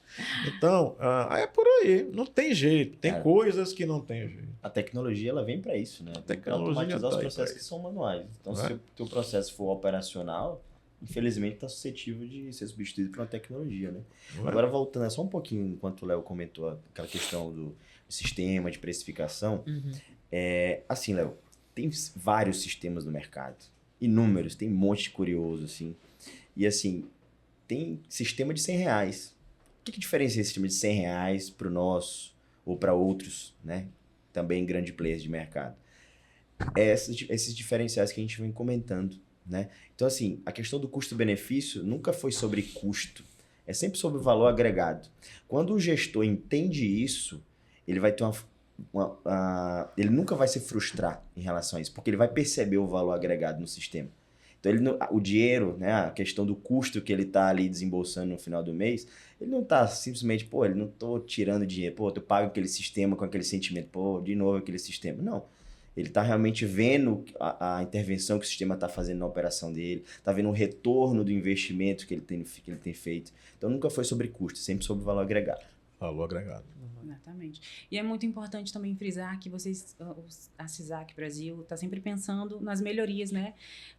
Então, é por aí, não tem jeito, tem Cara, coisas que não tem jeito. A tecnologia ela vem para isso, né? Pra tecnologia automatizar os tá aí processos pra que isso. são manuais. Então, Não é? se o teu processo for operacional, infelizmente está suscetível de ser substituído por uma tecnologia, né? Não é? Agora, voltando só um pouquinho, enquanto o Léo comentou aquela questão do sistema de precificação. Uhum. Assim, Léo, tem vários sistemas no mercado. Inúmeros, tem um monte de curioso, assim. E, assim, tem sistema de R$100. O que diferencia esse sistema de R$100 para o nosso ou para outros, né? Também grandes players de mercado. Esses diferenciais que a gente vem comentando, né? Então, assim, a questão do custo-benefício nunca foi sobre custo. É sempre sobre o valor agregado. Quando o gestor entende isso, ele vai ter ele nunca vai se frustrar em relação a isso, porque ele vai perceber o valor agregado no sistema. Então, o dinheiro, né, a questão do custo que ele está ali desembolsando no final do mês, ele não está simplesmente, ele não estou tirando dinheiro, eu pago aquele sistema com aquele sentimento, de novo aquele sistema. Não. Ele está realmente vendo a intervenção que o sistema está fazendo na operação dele, está vendo o retorno do investimento que ele tem feito. Então, nunca foi sobre custo, sempre sobre valor agregado. Valor agregado. Exatamente. E é muito importante também frisar que a CISAC Brasil está sempre pensando nas melhorias, né,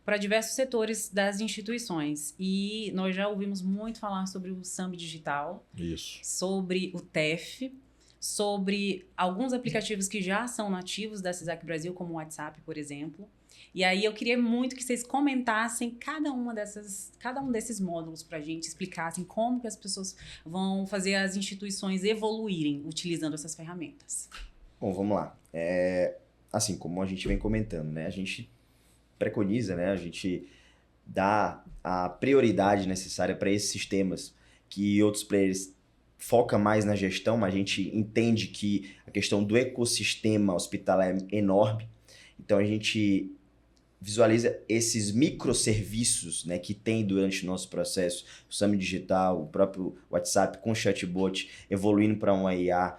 para diversos setores das instituições. E nós já ouvimos muito falar sobre o SAMB Digital, Isso. sobre o TEF, sobre alguns aplicativos que já são nativos da CISAC Brasil, como o WhatsApp, por exemplo. E aí eu queria muito que vocês comentassem cada um desses módulos para a gente, explicassem como que as pessoas vão fazer as instituições evoluírem utilizando essas ferramentas. Bom, vamos lá. Assim, como a gente vem comentando, né? A gente preconiza, né? A gente dá a prioridade necessária para esses sistemas que outros players foca mais na gestão, mas a gente entende que a questão do ecossistema hospitalar é enorme. Então, a gente visualiza esses microserviços, né, que tem durante o nosso processo, o SAMB Digital, o próprio WhatsApp com chatbot, evoluindo para uma IA,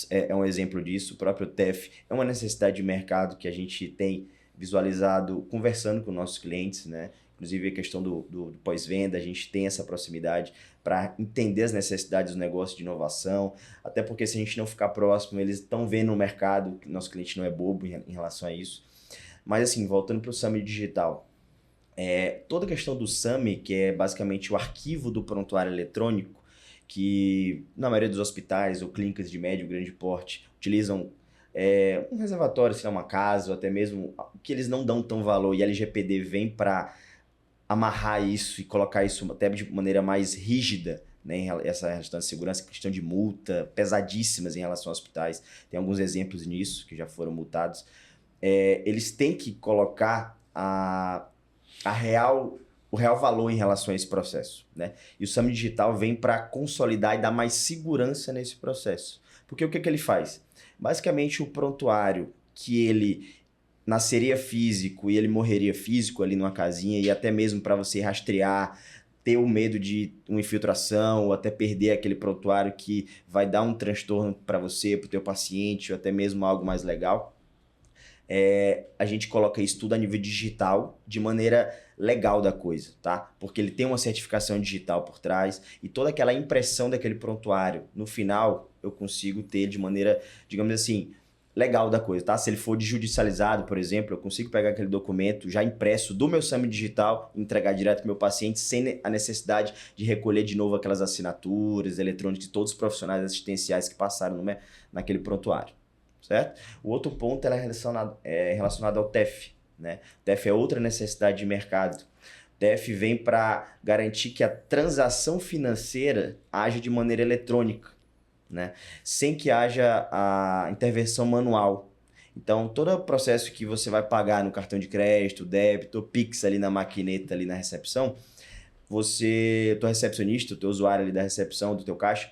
é um exemplo disso. O próprio TEF é uma necessidade de mercado que a gente tem visualizado conversando com nossos clientes, né? Inclusive a questão do pós-venda, a gente tem essa proximidade para entender as necessidades do negócio de inovação, até porque se a gente não ficar próximo, eles estão vendo no mercado que nosso cliente não é bobo em relação a isso. Mas assim, voltando para o SAMB Digital, Toda a questão do SAMI, que é basicamente o arquivo do prontuário eletrônico, que na maioria dos hospitais ou clínicas de médio e grande porte utilizam um reservatório, se é uma casa, ou até mesmo que eles não dão tão valor, e a LGPD vem para amarrar isso e colocar isso até de maneira mais rígida, né, essa questão de segurança, questão de multa, pesadíssimas em relação a hospitais. Tem alguns exemplos nisso, que já foram multados. Eles têm que colocar o real valor em relação a esse processo, né? E o SAMI Digital vem para consolidar e dar mais segurança nesse processo. Porque o que ele faz? Basicamente, o prontuário que ele nasceria físico e ele morreria físico ali numa casinha, e até mesmo para você rastrear, ter o medo de uma infiltração ou até perder aquele prontuário que vai dar um transtorno para você, para o teu paciente, ou até mesmo algo mais legal. A gente coloca isso tudo a nível digital, de maneira legal da coisa, tá? Porque ele tem uma certificação digital por trás e toda aquela impressão daquele prontuário, no final, eu consigo ter de maneira, digamos assim, legal da coisa, tá? Se ele for judicializado, por exemplo, eu consigo pegar aquele documento já impresso do meu SAMI digital e entregar direto para o meu paciente sem a necessidade de recolher de novo aquelas assinaturas eletrônicas de todos os profissionais assistenciais que passaram naquele prontuário. Certo? O outro ponto é relacionado ao TEF, né? O TEF é outra necessidade de mercado. O TEF vem para garantir que a transação financeira haja de maneira eletrônica, né? Sem que haja a intervenção manual. Então, todo o processo que você vai pagar no cartão de crédito, débito, Pix ali na maquineta, ali na recepção, o teu recepcionista, o teu usuário ali da recepção, do teu caixa,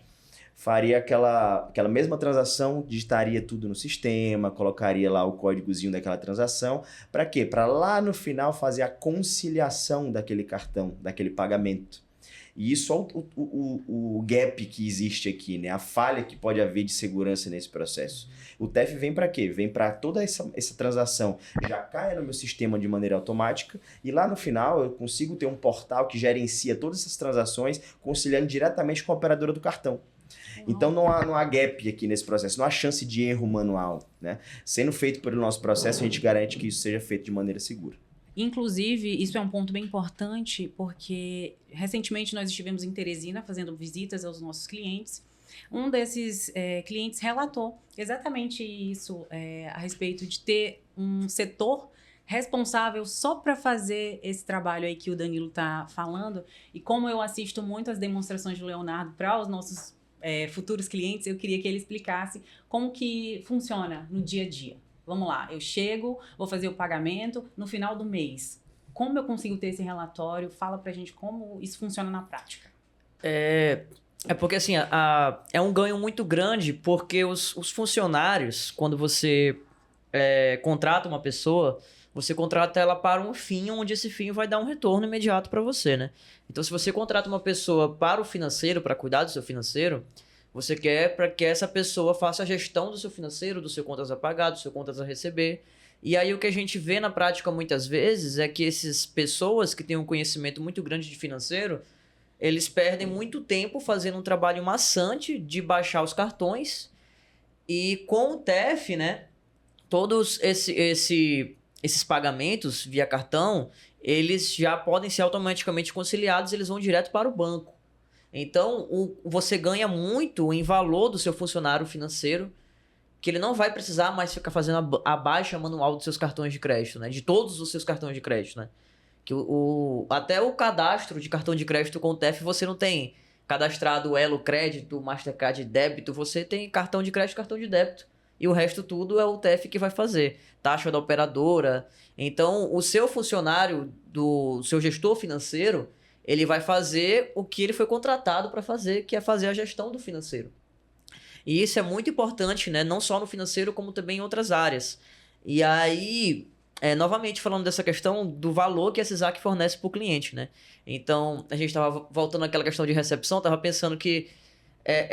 faria aquela mesma transação, digitaria tudo no sistema, colocaria lá o códigozinho daquela transação. Para quê? Para lá no final fazer a conciliação daquele cartão, daquele pagamento. E isso é o gap que existe aqui, né? A falha que pode haver de segurança nesse processo. O TEF vem para quê? Vem para toda essa transação já caia no meu sistema de maneira automática e lá no final eu consigo ter um portal que gerencia todas essas transações, conciliando diretamente com a operadora do cartão. Então não há gap aqui nesse processo, não há chance de erro manual, né? Sendo feito pelo nosso processo, a gente garante que isso seja feito de maneira segura. Inclusive, isso é um ponto bem importante, porque recentemente nós estivemos em Teresina fazendo visitas aos nossos clientes. Um desses clientes relatou exatamente isso a respeito de ter um setor responsável só para fazer esse trabalho aí que o Danilo está falando. E como eu assisto muito as demonstrações do Leonardo para os nossos futuros clientes, eu queria que ele explicasse como que funciona no dia a dia. Vamos lá, eu chego, vou fazer o pagamento no final do mês. Como eu consigo ter esse relatório? Fala pra gente como isso funciona na prática. Porque assim, é um ganho muito grande, porque os funcionários, quando você contrata uma pessoa, você contrata ela para um fim, onde esse fim vai dar um retorno imediato para você, né? Então, se você contrata uma pessoa para o financeiro, para cuidar do seu financeiro, você quer para que essa pessoa faça a gestão do seu financeiro, do seu contas a pagar, do seu contas a receber. E aí o que a gente vê na prática muitas vezes é que essas pessoas que têm um conhecimento muito grande de financeiro, eles perdem muito tempo fazendo um trabalho maçante de baixar os cartões. E com o TEF, né, todos esses pagamentos via cartão, eles já podem ser automaticamente conciliados, eles vão direto para o banco. Então, você ganha muito em valor do seu funcionário financeiro, que ele não vai precisar mais ficar fazendo a baixa manual dos seus cartões de crédito, né? De todos os seus cartões de crédito, né? Que até o cadastro de cartão de crédito com o TEF você não tem cadastrado Elo Crédito, Mastercard Débito, você tem cartão de crédito, cartão de débito. E o resto tudo é o TEF que vai fazer. Taxa da operadora. Então, o seu funcionário, do seu gestor financeiro, ele vai fazer o que ele foi contratado para fazer, que é fazer a gestão do financeiro. E isso é muito importante, né? Não só no financeiro, como também em outras áreas. E aí, novamente falando dessa questão do valor que a CISAC fornece para o cliente, né? Então, a gente estava voltando àquela questão de recepção, estava pensando que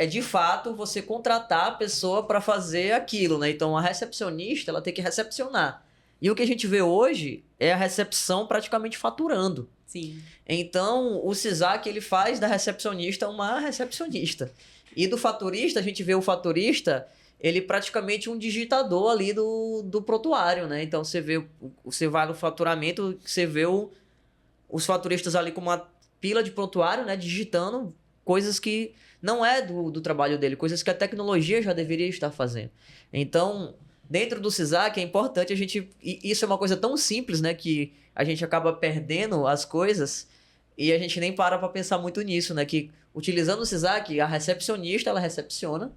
de fato você contratar a pessoa para fazer aquilo, né? Então, a recepcionista, ela tem que recepcionar. E o que a gente vê hoje é a recepção praticamente faturando. Sim. Então, o CISAC, ele faz da recepcionista uma recepcionista. E do faturista, a gente vê o faturista, ele praticamente um digitador ali do prontuário, né? Então, você vai no faturamento, você vê os faturistas ali com uma pila de prontuário, né, digitando coisas que não é do trabalho dele, coisas que a tecnologia já deveria estar fazendo. Então, dentro do SISAC é importante a gente... E isso é uma coisa tão simples, né, que a gente acaba perdendo as coisas e a gente nem para pensar muito nisso, né, que utilizando o SISAC, a recepcionista, ela recepciona,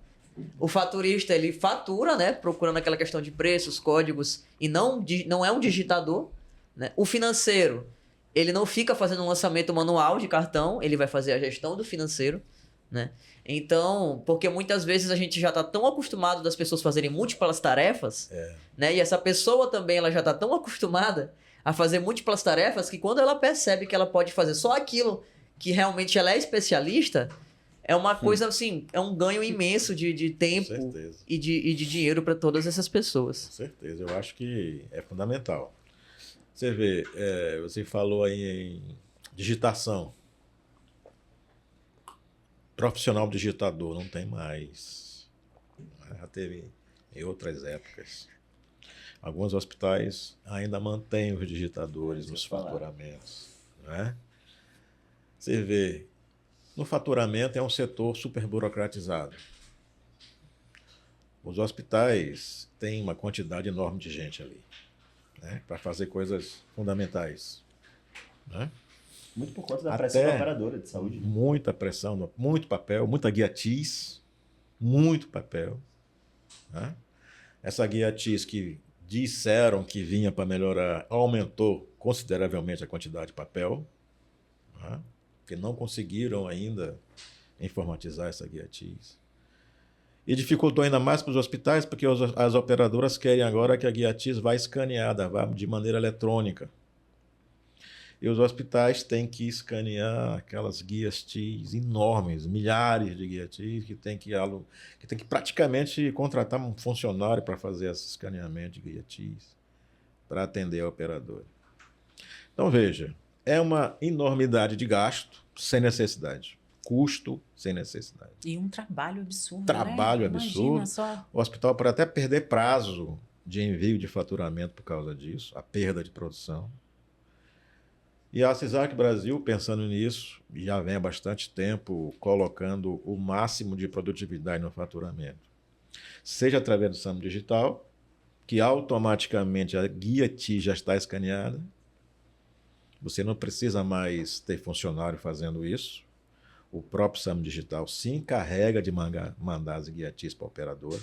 o faturista, ele fatura, né, procurando aquela questão de preços, códigos, e não é um digitador, né? O financeiro, ele não fica fazendo um lançamento manual de cartão, ele vai fazer a gestão do financeiro, né? Então, porque muitas vezes a gente já está tão acostumado das pessoas fazerem múltiplas tarefas, né? E essa pessoa também ela já está tão acostumada a fazer múltiplas tarefas que quando ela percebe que ela pode fazer só aquilo que realmente ela é especialista, é uma coisa assim, é um ganho imenso de tempo e de dinheiro para todas essas pessoas. Com certeza, eu acho que é fundamental. Você vê, você falou aí em digitação. Profissional digitador não tem mais. Já teve em outras épocas. Alguns hospitais ainda mantêm os digitadores nos faturamentos. Né? Você vê, no faturamento é um setor super burocratizado. Os hospitais têm uma quantidade enorme de gente ali, né, para fazer coisas fundamentais. Né? Muito por conta da pressão da operadora de saúde. Muita pressão, muito papel, muita guia TIS, muito papel. Né? Essa guia TIS que disseram que vinha para melhorar, aumentou consideravelmente a quantidade de papel, né? Porque não conseguiram ainda informatizar essa guia TIS. E dificultou ainda mais para os hospitais, porque as operadoras querem agora que a guia TIS vá escaneada, vá de maneira eletrônica. E os hospitais têm que escanear aquelas guias TIS enormes, milhares de guias TIS, que tem que praticamente contratar um funcionário para fazer esse escaneamento de guia TIS, para atender a operadora. Então, veja, é uma enormidade de gasto sem necessidade. Custo sem necessidade. E um trabalho absurdo, Trabalho né? absurdo. Imagina só. O hospital pode até perder prazo de envio de faturamento por causa disso, a perda de produção. E a CISAC Brasil, pensando nisso, já vem há bastante tempo colocando o máximo de produtividade no faturamento. Seja através do SAM digital, que automaticamente a guia TI já está escaneada. Você não precisa mais ter funcionário fazendo isso. O próprio SAM digital se encarrega de mandar as guias TIs para a operadora.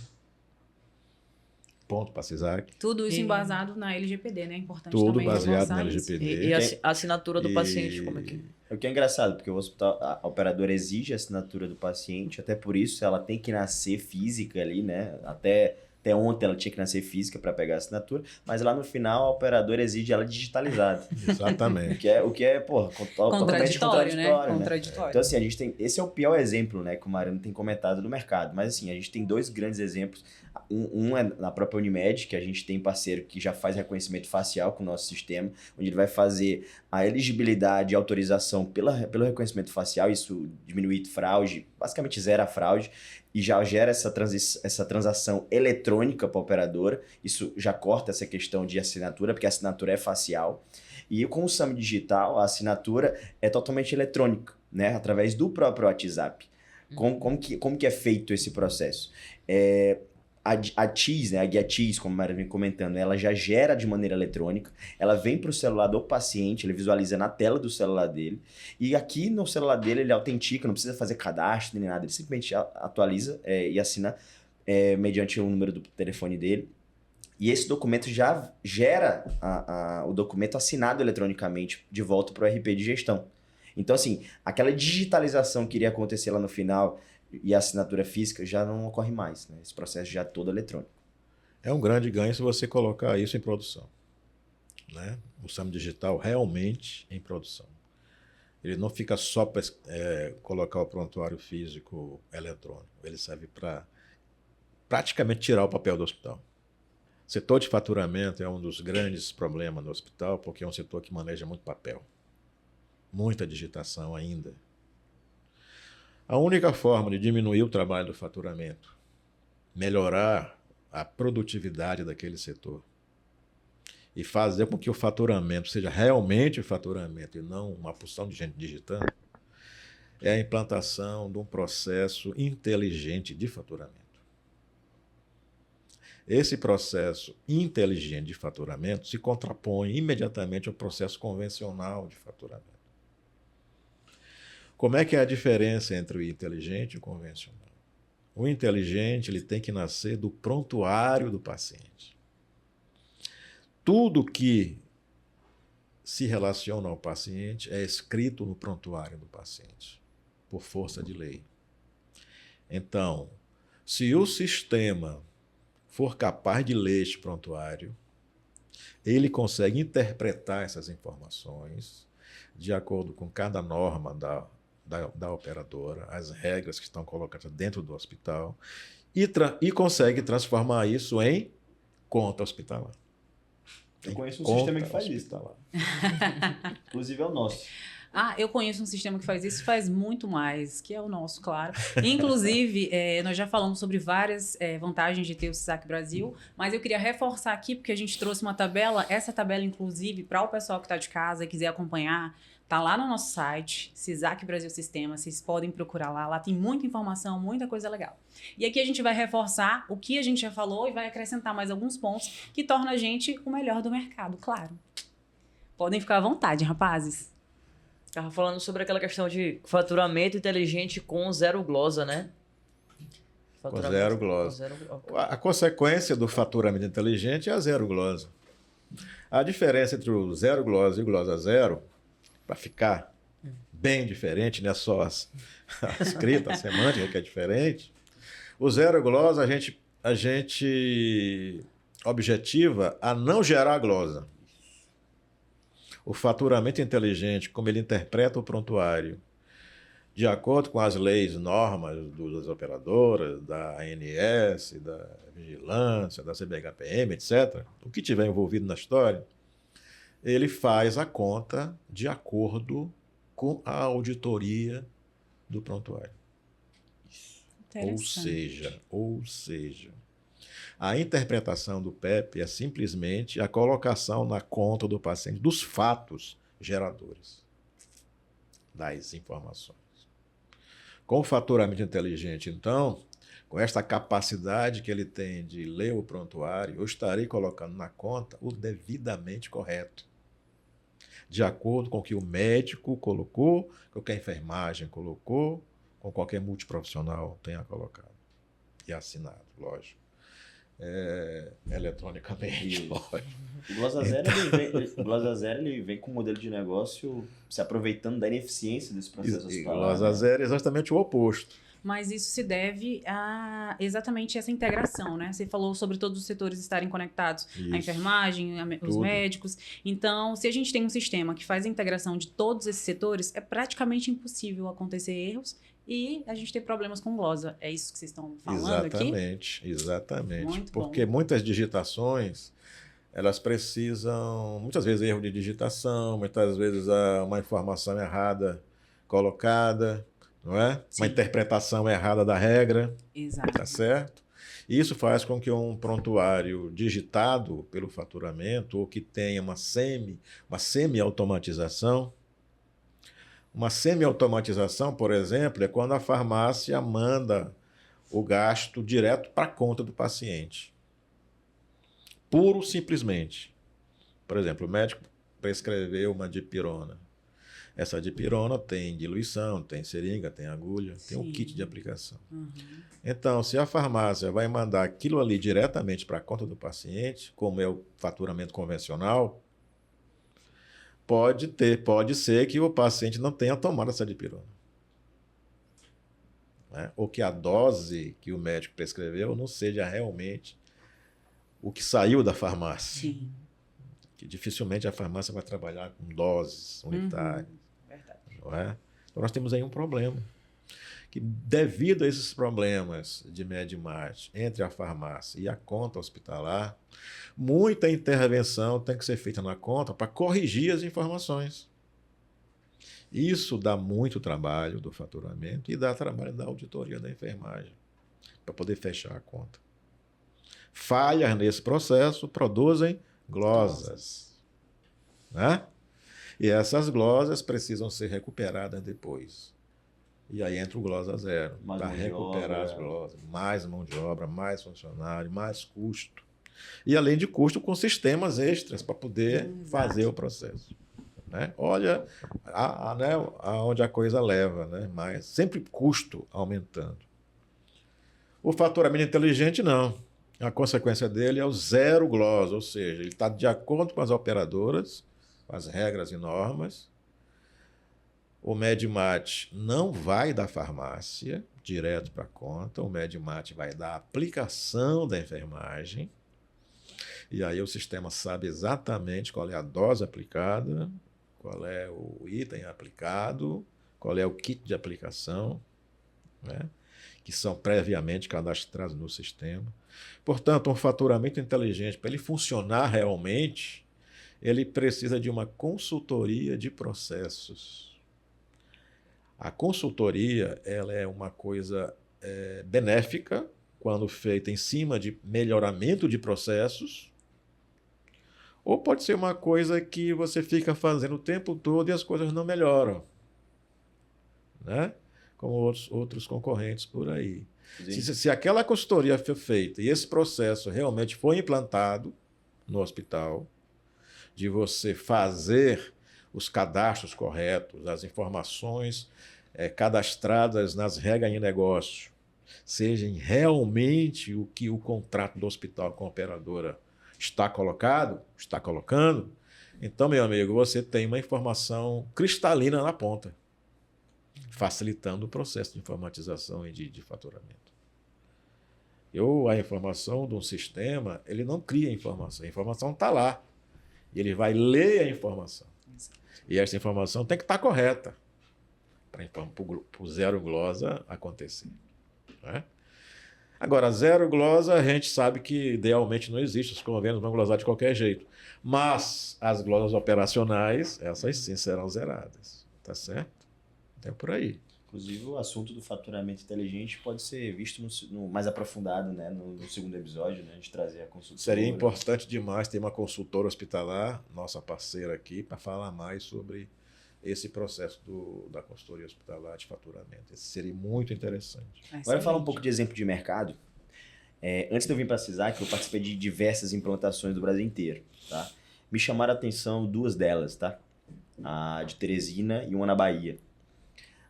Ponto para a CISAC. Tudo isso embasado na LGPD, né? Importante Tudo também baseado na reforçar isso. LGPD. E a assinatura do paciente, como é que... O que é engraçado, porque o hospital, a operadora exige a assinatura do paciente, até por isso ela tem que nascer física ali, né? Até ontem ela tinha que nascer física para pegar a assinatura, mas lá no final a operadora exige ela digitalizada. Exatamente. O que é totalmente contraditório, né? Contraditório. Então, assim, a gente tem... Esse é o pior exemplo, né, que o Mariano tem comentado no mercado. Mas, assim, a gente tem dois grandes exemplos. Um é na própria Unimed, que a gente tem parceiro que já faz reconhecimento facial com o nosso sistema, onde ele vai fazer a elegibilidade e autorização pelo reconhecimento facial, isso diminui fraude, basicamente zera a fraude, e já gera essa transação eletrônica para a operadora. Isso já corta essa questão de assinatura, porque a assinatura é facial. E com o SAM digital, a assinatura é totalmente eletrônica, né? Através do próprio WhatsApp. Como que é feito esse processo? A TIS, né, a guia TIS, como a Maria vem comentando, ela já gera de maneira eletrônica, ela vem para o celular do paciente, ele visualiza na tela do celular dele, e aqui no celular dele ele autentica, não precisa fazer cadastro nem nada, ele simplesmente atualiza e assina mediante o número do telefone dele. E esse documento já gera o documento assinado eletronicamente de volta para o RP de gestão. Então, assim, aquela digitalização que iria acontecer lá no final e a assinatura física já não ocorre mais, né? Esse processo já é todo eletrônico. É um grande ganho se você colocar isso em produção. Né? O SAM digital realmente em produção. Ele não fica só para colocar o prontuário físico eletrônico. Ele serve para praticamente tirar o papel do hospital. O setor de faturamento é um dos grandes problemas do hospital, porque é um setor que maneja muito papel. Muita digitação ainda. A única forma de diminuir o trabalho do faturamento, melhorar a produtividade daquele setor e fazer com que o faturamento seja realmente o faturamento e não uma porção de gente digitando, é a implantação de um processo inteligente de faturamento. Esse processo inteligente de faturamento se contrapõe imediatamente ao processo convencional de faturamento. Como é que é a diferença entre o inteligente e o convencional? O inteligente ele tem que nascer do prontuário do paciente. Tudo que se relaciona ao paciente é escrito no prontuário do paciente, por força de lei. Então, se o sistema for capaz de ler este prontuário, ele consegue interpretar essas informações de acordo com cada norma da operadora, as regras que estão colocadas dentro do hospital, e consegue transformar isso em conta hospitalar. Eu conheço um sistema que faz isso. Inclusive é o nosso. Eu conheço um sistema que faz isso, faz muito mais, que é o nosso, claro. Inclusive, nós já falamos sobre várias vantagens de ter o CISAC Brasil, mas eu queria reforçar aqui, porque a gente trouxe uma tabela, essa tabela, inclusive, para o pessoal que está de casa e quiser acompanhar, tá lá no nosso site, CISAC Brasil Sistema, vocês podem procurar lá tem muita informação, muita coisa legal. E aqui a gente vai reforçar o que a gente já falou e vai acrescentar mais alguns pontos que tornam a gente o melhor do mercado, claro. Podem ficar à vontade, rapazes. Estava falando sobre aquela questão de faturamento inteligente com zero glosa, né? Com zero glosa. A consequência do faturamento inteligente é a zero glosa. A diferença entre o zero glosa e o glosa zero, para ficar bem diferente, não é só a escrita, a semântica que é diferente. O zero glosa a gente objetiva a não gerar glosa. O faturamento inteligente, como ele interpreta o prontuário, de acordo com as leis, normas das operadoras, da ANS, da Vigilância, da CBHPM, etc., o que tiver envolvido na história, ele faz a conta de acordo com a auditoria do prontuário. Ou seja, a interpretação do PEP é simplesmente a colocação na conta do paciente dos fatos geradores das informações. Com o faturamento inteligente, então, com esta capacidade que ele tem de ler o prontuário, eu estarei colocando na conta o devidamente correto, de acordo com o que o médico colocou, com o que a enfermagem colocou, com qualquer multiprofissional tenha colocado e assinado, lógico. Eletronicamente. O Glosa Zero ele vem com um modelo de negócio se aproveitando da ineficiência desse processo hospitalar. O Glosa Zero é exatamente o oposto. Mas isso se deve a exatamente essa integração, né? Você falou sobre todos os setores estarem conectados, a enfermagem, os médicos. Então, se a gente tem um sistema que faz a integração de todos esses setores, é praticamente impossível acontecer erros e a gente ter problemas com glosa. É isso que vocês estão falando aqui? Exatamente. Muito porque bom. muitas digitações, elas precisam, muitas vezes, erro de digitação, muitas vezes uma informação errada colocada, não é? Sim. Uma interpretação errada da regra. Exato. Tá certo? Isso faz com que um prontuário digitado pelo faturamento, ou que tenha uma semi-automatização. Uma semi-automatização, por exemplo, é quando a farmácia manda o gasto direto para a conta do paciente. Puro simplesmente. Por exemplo, o médico prescreveu uma dipirona. Essa dipirona tem diluição, tem seringa, tem agulha, tem um kit de aplicação. Então, se a farmácia vai mandar aquilo ali diretamente para a conta do paciente, como é o faturamento convencional, pode ser que o paciente não tenha tomado essa dipirona. Né? Ou que a dose que o médico prescreveu não seja realmente o que saiu da farmácia. Sim. Que dificilmente a farmácia vai trabalhar com doses unitárias. Verdade. Não é? Então nós temos aí um problema. Que devido a esses problemas de média-margem entre a farmácia e a conta hospitalar, muita intervenção tem que ser feita na conta para corrigir as informações. Isso dá muito trabalho do faturamento e dá trabalho da auditoria da enfermagem para poder fechar a conta. Falhas nesse processo produzem glosas, né? E essas glosas precisam ser recuperadas depois. E aí entra o glosa zero, Mais para mão de recuperar obra. as glosas. Mais mão de obra, mais funcionário, mais custo. E além de custo, com sistemas extras para poder fazer o processo. Né? Olha né, aonde a coisa leva, né? Mas sempre custo aumentando. O faturamento inteligente, não. A consequência dele é o zero glosa, ou seja, ele está de acordo com as operadoras, com as regras e normas. O Medmat não vai da farmácia direto para a conta, o Medmat vai da aplicação da enfermagem, e aí o sistema sabe exatamente qual é a dose aplicada, qual é o item aplicado, qual é o kit de aplicação, né? Que são previamente cadastrados no sistema. Portanto, um faturamento inteligente, para ele funcionar realmente, ele precisa de uma consultoria de processos. A consultoria ela é uma coisa benéfica quando feita em cima de melhoramento de processos, ou pode ser uma coisa que você fica fazendo o tempo todo e as coisas não melhoram, né? Como outros concorrentes por aí. Se aquela consultoria foi feita e esse processo realmente foi implantado no hospital, de você fazer os cadastros corretos, as informações cadastradas nas regras de negócio, sejam realmente o que o contrato do hospital com a operadora está colocando, então, meu amigo, você tem uma informação cristalina na ponta, facilitando o processo de informatização e de faturamento. A informação de um sistema, ele não cria informação, a informação está lá. E ele vai ler a informação. E essa informação tem que estar correta para o zero glosa acontecer. Né? Agora, zero glosa, a gente sabe que idealmente não existe, os convênios vão glosar de qualquer jeito. Mas as glosas operacionais, essas sim serão zeradas. Tá certo? É por aí. Inclusive, o assunto do faturamento inteligente pode ser visto mais aprofundado, né? No segundo episódio, né? A gente trazer a consultora. Seria importante demais ter uma consultora hospitalar, nossa parceira aqui, para falar mais sobre esse processo da consultoria hospitalar de faturamento. Esse seria muito interessante. Agora, falar um pouco de exemplo de mercado. Antes de eu vir para a CISAC, eu participei de diversas implantações do Brasil inteiro. Tá? Me chamaram a atenção duas delas, tá? A de Teresina e uma na Bahia.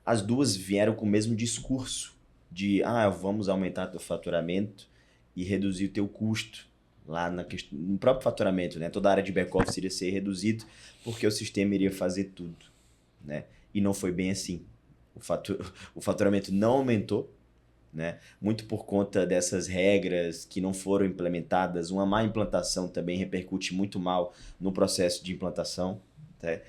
As duas vieram com o mesmo discurso de vamos aumentar teu faturamento e reduzir o teu custo lá no próprio faturamento, né? Toda a área de back-office iria ser reduzido porque o sistema iria fazer tudo, né? E não foi bem assim. O faturamento não aumentou, né? Muito por conta dessas regras que não foram implementadas. Uma má implantação também repercute muito mal no processo de implantação, tá?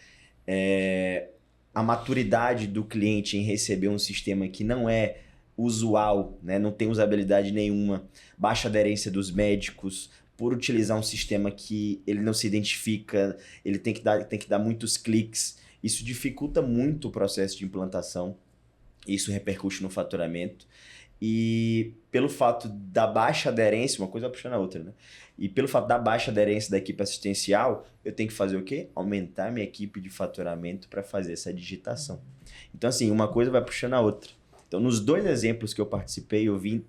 A maturidade do cliente em receber um sistema que não é usual, né? Não tem usabilidade nenhuma, baixa aderência dos médicos, por utilizar um sistema que ele não se identifica, ele tem que dar muitos cliques. Isso dificulta muito o processo de implantação, isso repercute no faturamento. E pelo fato da baixa aderência, uma coisa vai puxando a outra, né? E pelo fato da baixa aderência da equipe assistencial, eu tenho que fazer o quê? Aumentar minha equipe de faturamento para fazer essa digitação. Então, assim, uma coisa vai puxando a outra. Então, nos dois exemplos que eu participei, eu vi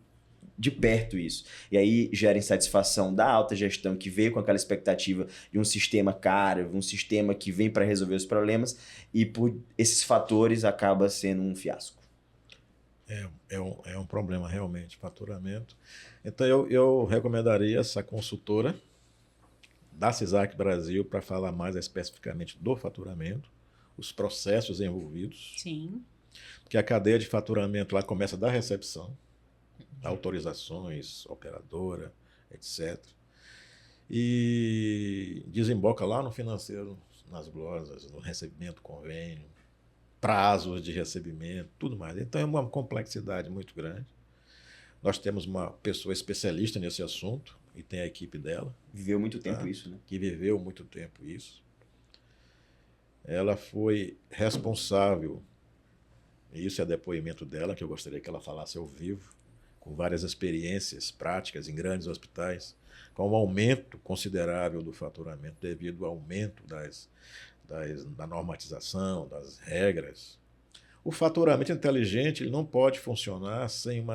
de perto isso. E aí gera insatisfação da alta gestão que veio com aquela expectativa de um sistema caro, um sistema que vem para resolver os problemas, e por esses fatores acaba sendo um fiasco. É um problema realmente, faturamento. Então eu recomendaria essa consultora da CISAC Brasil para falar mais especificamente do faturamento, os processos envolvidos. Sim. Porque a cadeia de faturamento lá começa da recepção, autorizações, operadora, etc. E desemboca lá no financeiro, nas glosas, no recebimento, convênio, prazos de recebimento, tudo mais. Então é uma complexidade muito grande. Nós temos uma pessoa especialista nesse assunto e tem a equipe dela. Viveu muito tempo isso, né? Que viveu muito tempo isso. Ela foi responsável, e isso é depoimento dela, que eu gostaria que ela falasse ao vivo, com várias experiências práticas em grandes hospitais, com um aumento considerável do faturamento devido ao aumento da normatização, das regras. O faturamento inteligente ele não pode funcionar sem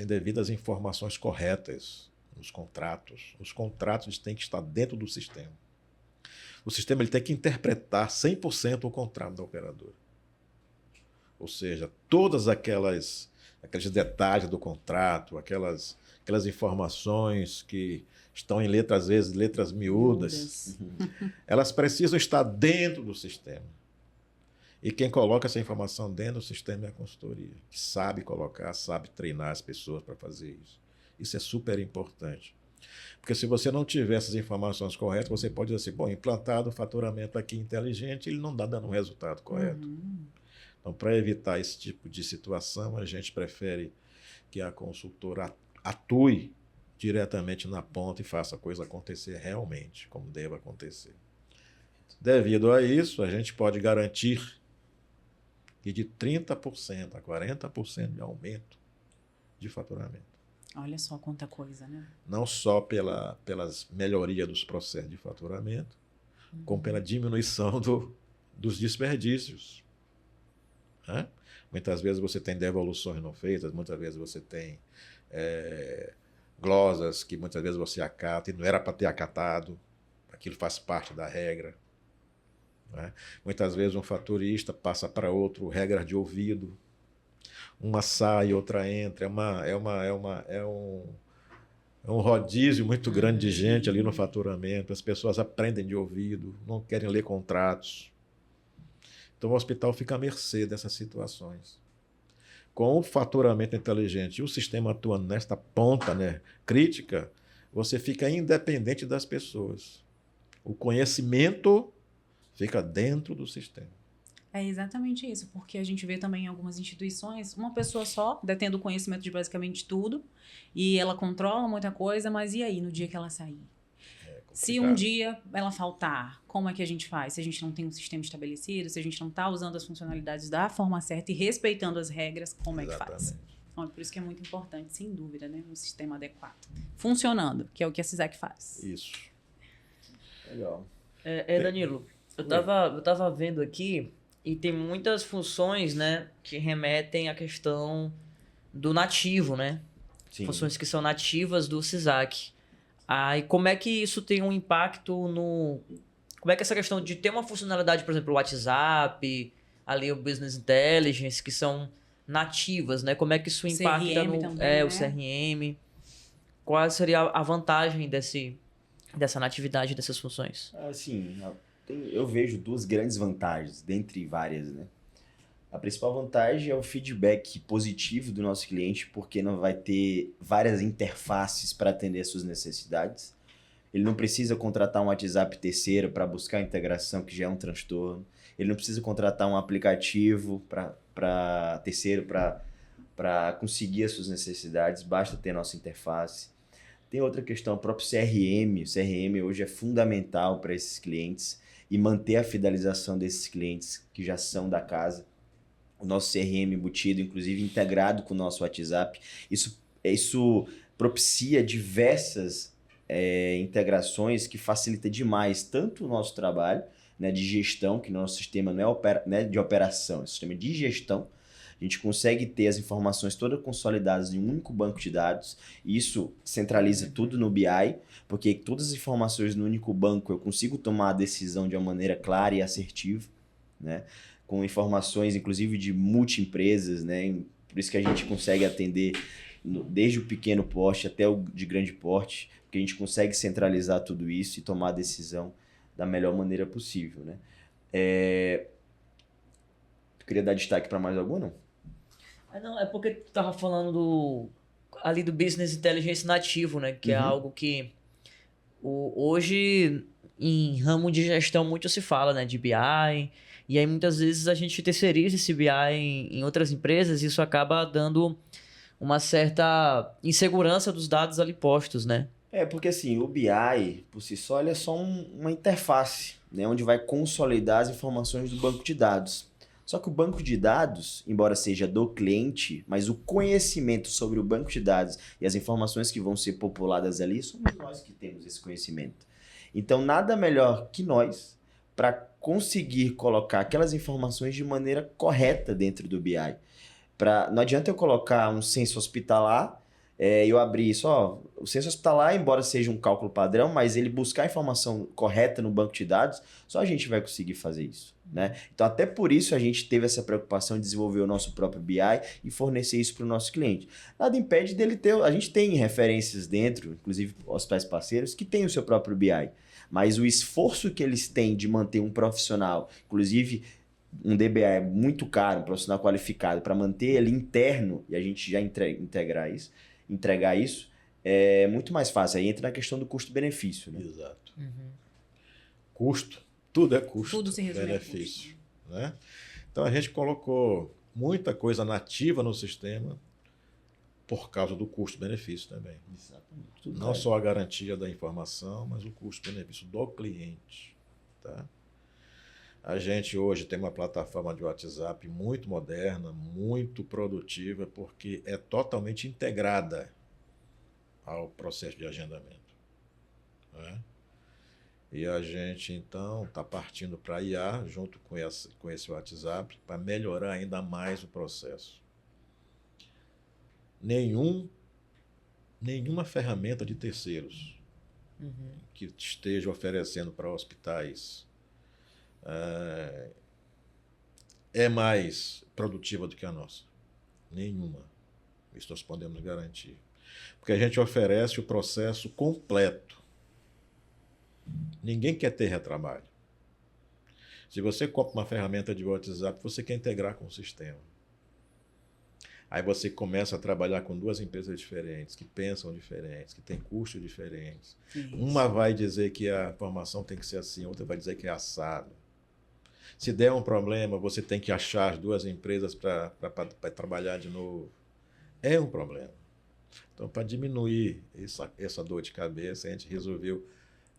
devidas informações corretas nos contratos. Os contratos têm que estar dentro do sistema. O sistema ele tem que interpretar 100% o contrato da operadora. Ou seja, todas aqueles detalhes do contrato, aquelas informações que estão em letras, às vezes letras miúdas, elas precisam estar dentro do sistema. E quem coloca essa informação dentro do sistema é a consultoria, que sabe colocar, sabe treinar as pessoas para fazer isso. Isso é super importante. Porque se você não tiver essas informações corretas, você pode dizer assim, bom, implantado o faturamento aqui inteligente, ele não está dando um resultado correto. Então, para evitar esse tipo de situação, a gente prefere que a consultora atue diretamente na ponta e faça a coisa acontecer realmente, como deve acontecer. Devido a isso, a gente pode garantir que de 30% a 40% de aumento de faturamento. Olha só quanta coisa, né? Não só pelas melhorias dos processos de faturamento, como pela diminuição dos desperdícios. Né? Muitas vezes você tem devoluções não feitas, muitas vezes você tem glosas que muitas vezes você acata e não era para ter acatado, aquilo faz parte da regra. Né? Muitas vezes um faturista passa para outro regras de ouvido, uma sai, outra entra, é um rodízio muito grande de gente ali no faturamento, as pessoas aprendem de ouvido, não querem ler contratos. Então o hospital fica à mercê dessas situações. Com o faturamento inteligente e o sistema atuando nesta ponta, né, crítica, você fica independente das pessoas. O conhecimento fica dentro do sistema. É exatamente isso, porque a gente vê também em algumas instituições uma pessoa só detendo o conhecimento de basicamente tudo e ela controla muita coisa, mas e aí no dia que ela sair? Se um dia ela faltar, como é que a gente faz? Se a gente não tem um sistema estabelecido, se a gente não está usando as funcionalidades da forma certa e respeitando as regras, como é que faz? Então, é por isso que é muito importante, sem dúvida, né? Um sistema adequado. Funcionando, que é o que a CISAC faz. Isso. Legal. Danilo, eu tava vendo aqui e tem muitas funções, né, que remetem à questão do nativo, né? Sim. Funções que são nativas do CISAC. E como é que isso tem um impacto no... Como é que essa questão de ter uma funcionalidade, por exemplo, o WhatsApp, ali o Business Intelligence, que são nativas, né? Como é que isso impacta CRM também, né? o CRM? Qual seria a vantagem dessa natividade dessas funções? Assim, eu vejo duas grandes vantagens, dentre várias, né? A principal vantagem é o feedback positivo do nosso cliente, porque não vai ter várias interfaces para atender as suas necessidades. Ele não precisa contratar um WhatsApp terceiro para buscar a integração, que já é um transtorno. Ele não precisa contratar um aplicativo para terceiro para conseguir as suas necessidades, basta ter a nossa interface. Tem outra questão, o próprio CRM. O CRM hoje é fundamental para esses clientes e manter a fidelização desses clientes que já são da casa. O nosso CRM embutido, inclusive integrado com o nosso WhatsApp, isso propicia diversas integrações que facilita demais tanto o nosso trabalho, né, de gestão, que no nosso sistema não é de operação, é um sistema de gestão. A gente consegue ter as informações todas consolidadas em um único banco de dados. Isso centraliza tudo no BI, porque todas as informações no único banco eu consigo tomar a decisão de uma maneira clara e assertiva, né? Com informações, inclusive, de multi-empresas, né? Por isso que a gente consegue atender desde o pequeno porte até o de grande porte, porque a gente consegue centralizar tudo isso e tomar a decisão da melhor maneira possível, né? Tu queria dar destaque para mais algum, não? Não, é porque tu tava falando ali do Business Intelligence nativo, né? Que é algo que hoje, em ramo de gestão, muito se fala, né? De BI. E aí, muitas vezes, a gente terceiriza esse BI em outras empresas e isso acaba dando uma certa insegurança dos dados ali postos, né? Porque assim, o BI, por si só, ele é só uma interface, né? Onde vai consolidar as informações do banco de dados. Só que o banco de dados, embora seja do cliente, mas o conhecimento sobre o banco de dados e as informações que vão ser populadas ali, somos nós que temos esse conhecimento. Então, nada melhor que nós para conseguir colocar aquelas informações de maneira correta dentro do BI. Não adianta eu colocar um censo hospitalar, eu abrir isso, o censo hospitalar, embora seja um cálculo padrão, mas ele buscar a informação correta no banco de dados, só a gente vai conseguir fazer isso, né? Então, até por isso a gente teve essa preocupação de desenvolver o nosso próprio BI e fornecer isso para o nosso cliente. Nada impede dele ter, a gente tem referências dentro, inclusive hospitais parceiros, que têm o seu próprio BI, mas o esforço que eles têm de manter um profissional, inclusive um DBA é muito caro, um profissional qualificado, para manter ele interno e a gente já entregar isso, é muito mais fácil. Aí entra na questão do custo-benefício. Né? Exato. Custo, tudo é custo, Tudo se resume a benefício. Né? Então a gente colocou muita coisa nativa no sistema por causa do custo-benefício também. Exatamente. Tudo Não só a garantia da informação, mas o custo-benefício do cliente. Tá? A gente hoje tem uma plataforma de WhatsApp muito moderna, muito produtiva, porque é totalmente integrada ao processo de agendamento. Né? E a gente, então, está partindo para a IA, junto com esse WhatsApp, para melhorar ainda mais o processo. Nenhuma ferramenta de terceiros que esteja oferecendo para hospitais é mais produtiva do que a nossa. Nenhuma. Isso nós podemos garantir. Porque a gente oferece o processo completo. Ninguém quer ter retrabalho. Se você compra uma ferramenta de WhatsApp, você quer integrar com o sistema. Aí você começa a trabalhar com duas empresas diferentes, que pensam diferentes, que têm custos diferentes. Isso. Uma vai dizer que a informação tem que ser assim, outra vai dizer que é assado. Se der um problema, você tem que achar as duas empresas para trabalhar de novo. É um problema. Então, para diminuir essa dor de cabeça, a gente resolveu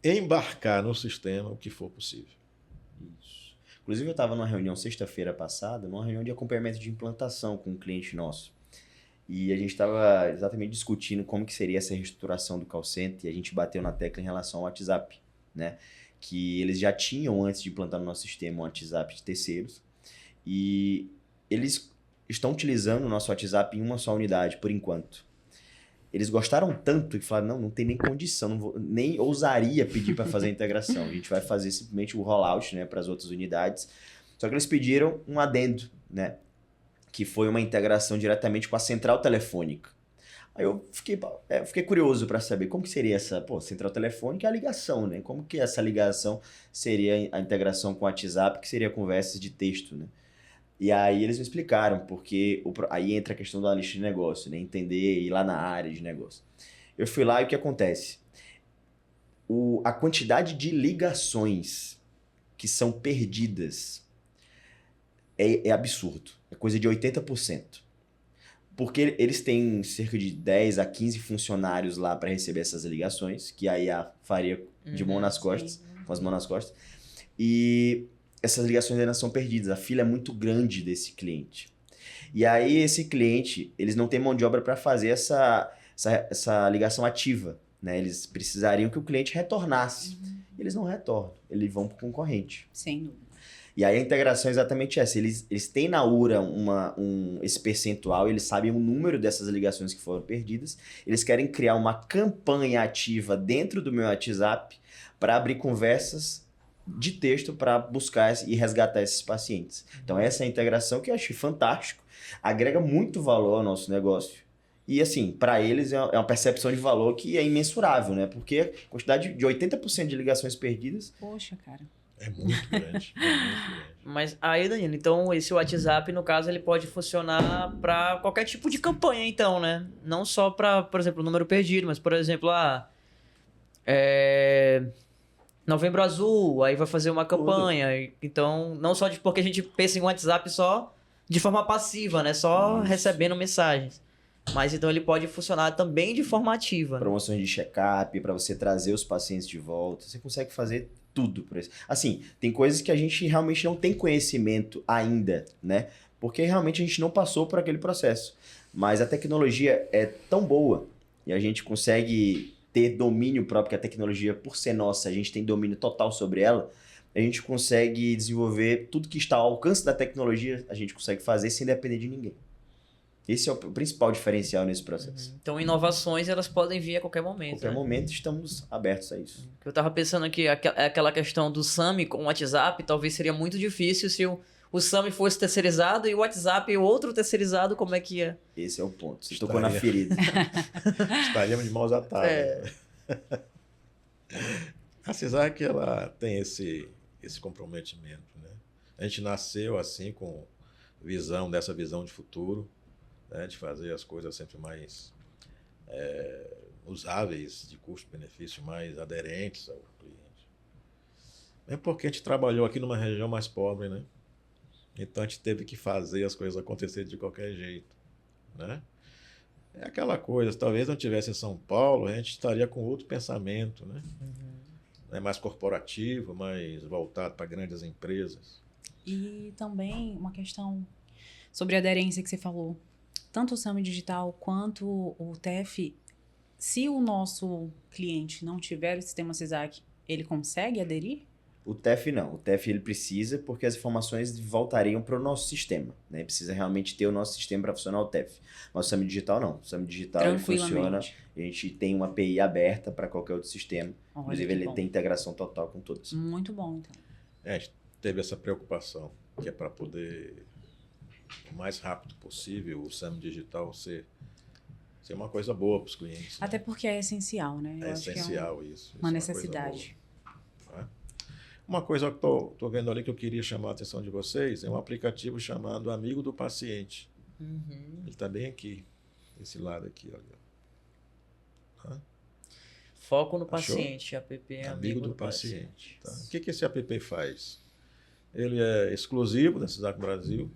embarcar no sistema o que for possível. Isso. Inclusive, eu estava numa reunião sexta-feira passada, numa reunião de acompanhamento de implantação com um cliente nosso. E a gente estava exatamente discutindo como que seria essa reestruturação do call center, e a gente bateu na tecla em relação ao WhatsApp, né? Que eles já tinham, antes de implantar no nosso sistema, um WhatsApp de terceiros, e eles estão utilizando o nosso WhatsApp em uma só unidade, por enquanto. Eles gostaram tanto que falaram, não tem nem condição, nem ousaria pedir para fazer a integração. A gente vai fazer simplesmente o rollout, né, para as outras unidades. Só que eles pediram um adendo, né, que foi uma integração diretamente com a central telefônica. Aí eu fiquei curioso para saber como que seria essa central telefônica e a ligação, né? Como que essa ligação seria a integração com o WhatsApp, que seria conversas de texto, né? E aí eles me explicaram, porque aí entra a questão do analista de negócio, né? Entender, ir lá na área de negócio. Eu fui lá e o que acontece? A quantidade de ligações que são perdidas é absurdo. É coisa de 80%. Porque eles têm cerca de 10 a 15 funcionários lá para receber essas ligações, que a IA faria de mão nas costas, com as mãos nas costas. E essas ligações ainda são perdidas. A fila é muito grande desse cliente. E aí esse cliente, eles não têm mão de obra para fazer essa ligação ativa. Né? Eles precisariam que o cliente retornasse. Eles não retornam, eles vão para o concorrente. Sem dúvida. E aí a integração é exatamente essa. Eles têm na URA esse percentual, eles sabem o número dessas ligações que foram perdidas. Eles querem criar uma campanha ativa dentro do meu WhatsApp para abrir conversas de texto para buscar e resgatar esses pacientes. Então essa é a integração que eu achei fantástico. Agrega muito valor ao nosso negócio. E assim, para eles é uma percepção de valor que é imensurável, né? Porque a quantidade de 80% de ligações perdidas... Poxa, cara. É muito grande. É muito grande. Mas aí, Danilo, então esse WhatsApp, no caso, ele pode funcionar para qualquer tipo de campanha, então, né? Não só para, por exemplo, o número perdido, mas, por exemplo, Novembro Azul, aí vai fazer uma campanha. Então, não só porque a gente pensa em WhatsApp só de forma passiva, né? Só recebendo mensagens. Mas então ele pode funcionar também de forma ativa. Promoções de check-up, para você trazer os pacientes de volta. Você consegue fazer tudo por isso. Assim, tem coisas que a gente realmente não tem conhecimento ainda, né? Porque realmente a gente não passou por aquele processo. Mas a tecnologia é tão boa e a gente consegue ter domínio próprio, que a tecnologia, por ser nossa, a gente tem domínio total sobre ela, a gente consegue desenvolver tudo que está ao alcance da tecnologia, a gente consegue fazer sem depender de ninguém. Esse é o principal diferencial nesse processo. Então, inovações, elas podem vir a qualquer A momento, qualquer né? momento estamos abertos a isso. Eu tava pensando aqui, aquela questão do SAMI com o WhatsApp, talvez seria muito difícil se o SAMI fosse terceirizado e o WhatsApp outro terceirizado, como é que ia? Esse é o ponto. Você tocou na ferida. Estaríamos de mãos atadas. É. A CISAC, ela tem esse comprometimento, né? A gente nasceu assim com dessa visão de futuro, né? De fazer as coisas sempre mais usáveis, de custo-benefício mais aderentes ao cliente. Mesmo porque a gente trabalhou aqui numa região mais pobre, né? Então a gente teve que fazer as coisas acontecerem de qualquer jeito, né? É aquela coisa, talvez não tivesse em São Paulo, a gente estaria com outro pensamento, né? Né? Mais corporativo, mais voltado para grandes empresas. E também uma questão sobre a aderência que você falou. Tanto o SAMI Digital quanto o TEF, se o nosso cliente não tiver o sistema CISAC, ele consegue aderir? O TEF não. O TEF ele precisa porque as informações voltariam para o nosso sistema, né? Precisa realmente ter o nosso sistema para funcionar o TEF. Mas o SAMI Digital não. O SAMI Digital ele funciona, a gente tem uma API aberta para qualquer outro sistema. Olha, Inclusive que ele bom. tem integração total com todos. Muito bom, então. A gente teve essa preocupação, que é para poder, o mais rápido possível, o SAMI Digital ser uma coisa boa para os clientes. Até porque é essencial, né? Eu É acho que essencial isso. uma Isso necessidade. é uma coisa boa, né? Uma coisa que estou vendo ali que eu queria chamar a atenção de vocês é um aplicativo chamado Amigo do Paciente. Ele está bem aqui, esse lado aqui. Olha. Tá? Foco no Achou? paciente, app é Amigo do paciente. Tá? O que esse app faz? Ele é exclusivo da CISAC Brasil.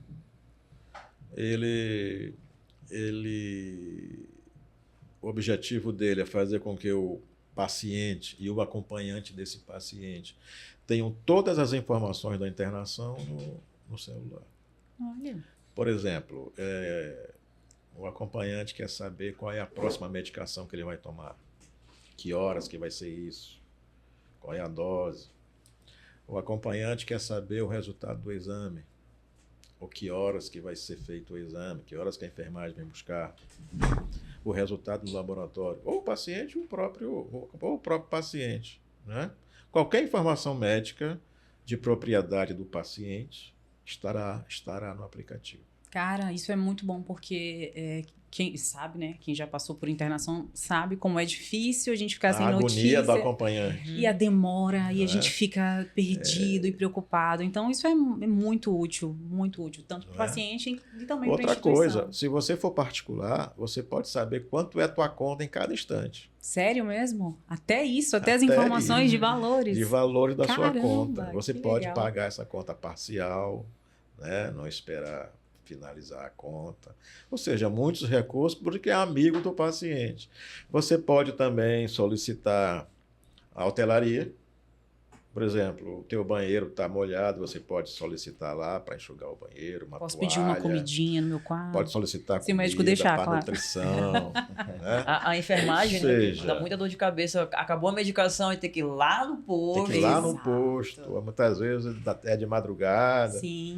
O objetivo dele é fazer com que o paciente e o acompanhante desse paciente tenham todas as informações da internação no celular. Olha. Por exemplo, o acompanhante quer saber qual é a próxima medicação que ele vai tomar, que horas que vai ser isso, qual é a dose. O acompanhante quer saber o resultado do exame, ou que horas que vai ser feito o exame, que horas que a enfermagem vem buscar, o resultado do laboratório, ou o paciente, ou o próprio paciente, né? Qualquer informação médica de propriedade do paciente estará no aplicativo. Cara, isso é muito bom porque quem sabe, né? Quem já passou por internação sabe como é difícil a gente ficar sem A notícia. agonia do acompanhante. E a demora, e a É. gente fica perdido e preocupado. Então, isso é muito útil, tanto para o Não é? paciente e também para a Outra instituição. coisa, se você for particular, você pode saber quanto é a tua conta em cada instante. Sério mesmo? Até isso, até as Até informações isso. de valores. De valores da Caramba, sua conta. Você que pode legal. pagar essa conta parcial, né? Não esperar finalizar a conta. Ou seja, muitos recursos porque é amigo do paciente. Você pode também solicitar a hotelaria. Por exemplo, o teu banheiro está molhado, você pode solicitar lá para enxugar o banheiro, uma Posso toalha. pedir uma comidinha no meu quarto? Pode solicitar Se o médico comida deixar, para claro. nutrição. Né? A enfermagem, Ou né, seja, dá muita dor de cabeça. Acabou a medicação e tem que ir lá no posto. Tem que ir lá no Exato. posto. Muitas vezes é de madrugada. Sim.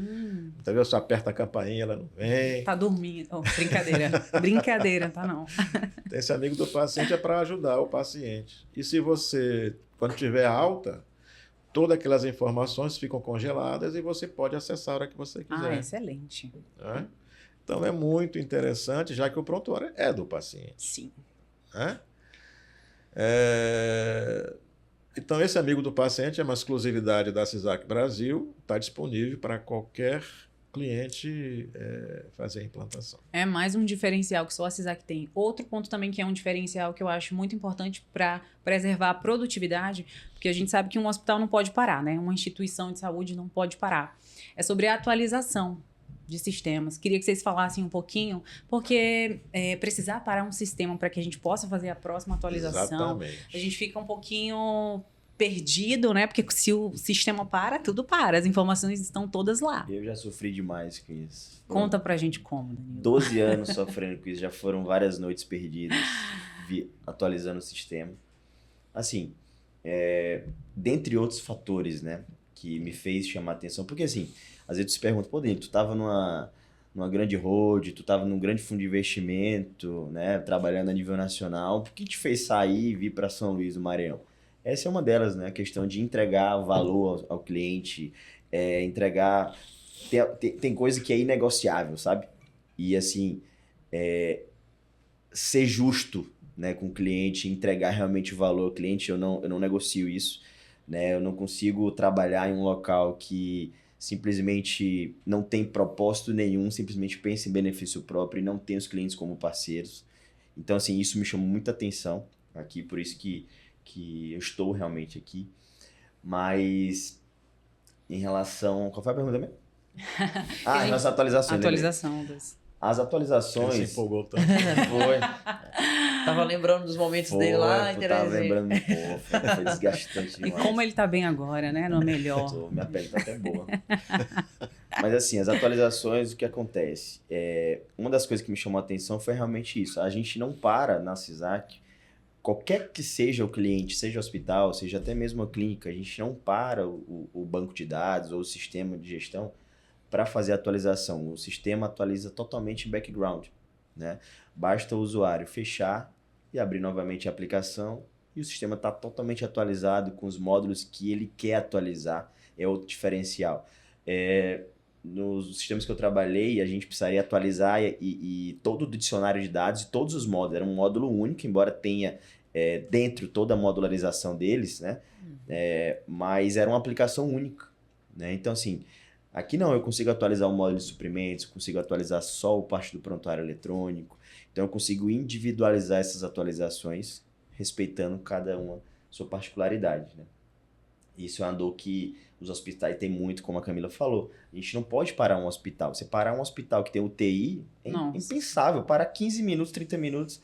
Muitas vezes você aperta a campainha, ela não vem. Tá dormindo. Oh, brincadeira. Brincadeira, tá não. Esse amigo do paciente é para ajudar o paciente. E se você, quando tiver alta, todas aquelas informações ficam congeladas e você pode acessar a hora que você quiser. Ah, excelente. Né? Então é muito interessante, já que o prontuário é do paciente. Sim. Né? Então, esse amigo do paciente é uma exclusividade da CISAC Brasil, está disponível para qualquer cliente fazer a implantação. É mais um diferencial que só a CISAC tem. Outro ponto também que é um diferencial que eu acho muito importante para preservar a produtividade, porque a gente sabe que um hospital não pode parar, né? Uma instituição de saúde não pode parar. É sobre a atualização de sistemas. Queria que vocês falassem um pouquinho, porque precisar parar um sistema para que a gente possa fazer a próxima atualização, Exatamente. a gente fica um pouquinho perdido, né? Porque se o sistema para, tudo para. As informações estão todas lá. Eu já sofri demais com isso. Conta pra gente como, Danilo. 12 anos sofrendo com isso, já foram várias noites perdidas, atualizando o sistema. Assim, dentre outros fatores, né, que me fez chamar a atenção, porque assim, às vezes tu se pergunta, pô, Danilo, tu tava numa grande road, tu tava num grande fundo de investimento, né, trabalhando a nível nacional, por que te fez sair e vir para São Luís do Maranhão? Essa é uma delas, né, a questão de entregar valor ao cliente, entregar... Tem coisa que é inegociável, sabe? E assim, ser justo, né, com o cliente, entregar realmente valor ao cliente, eu não negocio isso, né? Eu não consigo trabalhar em um local que simplesmente não tem propósito nenhum, simplesmente pensa em benefício próprio e não tem os clientes como parceiros. Então, assim, isso me chamou muita atenção aqui, por isso que eu estou realmente aqui. Mas, em relação... Qual foi a pergunta mesmo? As atualizações. Atualização As atualizações... Ele se empolgou tanto. Foi. Tava lembrando dos momentos dele lá, Tava lembrando, foi desgastante E demais. como ele tá bem agora, né? No melhor. Minha pele tá até boa. Mas assim, as atualizações, o que acontece? Uma das coisas que me chamou a atenção foi realmente isso. A gente não para na CISAC, qualquer que seja o cliente, seja hospital, seja até mesmo a clínica, a gente não para o banco de dados ou o sistema de gestão para fazer a atualização. O sistema atualiza totalmente em background, né? Basta o usuário fechar e abrir novamente a aplicação e o sistema está totalmente atualizado com os módulos que ele quer atualizar. É outro diferencial. Nos sistemas que eu trabalhei, a gente precisaria atualizar e todo o dicionário de dados e todos os módulos. Era um módulo único, embora tenha dentro toda a modularização deles, né? Mas era uma aplicação única, né? Então, assim, aqui não, eu consigo atualizar o módulo de suprimentos, consigo atualizar só o parte do prontuário eletrônico. Então, eu consigo individualizar essas atualizações, respeitando cada uma sua particularidade, né? Isso é uma dor que os hospitais têm muito, como a Camila falou. A gente não pode parar um hospital. Você parar um hospital que tem UTI é impensável. Parar 15 minutos, 30 minutos,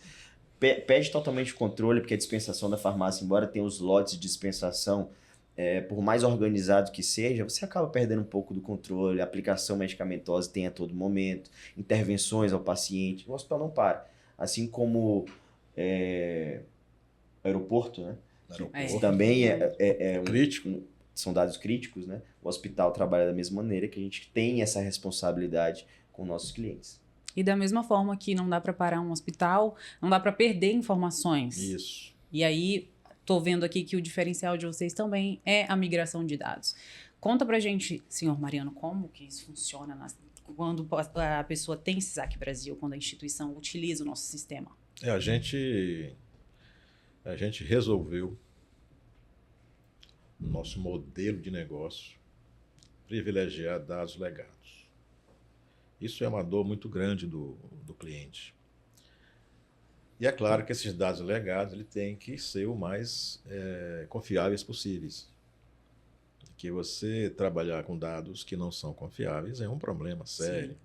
perde totalmente o controle, porque a dispensação da farmácia, embora tenha os lotes de dispensação, por mais organizado que seja, você acaba perdendo um pouco do controle. A aplicação medicamentosa tem a todo momento, intervenções ao paciente. O hospital não para. Assim como aeroporto, né? Aeroporto também crítico. São dados críticos, né? O hospital trabalha da mesma maneira, que a gente tem essa responsabilidade com nossos clientes. E da mesma forma que não dá para parar um hospital, não dá para perder informações. Isso. E aí, tô vendo aqui que o diferencial de vocês também é a migração de dados. Conta pra gente, senhor Mariano, como que isso funciona quando a pessoa tem CISAC Brasil, quando a instituição utiliza o nosso sistema. A gente resolveu, no nosso modelo de negócio, privilegiar dados legados. Isso é uma dor muito grande do cliente. E é claro que esses dados legados ele tem que ser o mais confiáveis possíveis. Que você trabalhar com dados que não são confiáveis é um problema sério. Sim.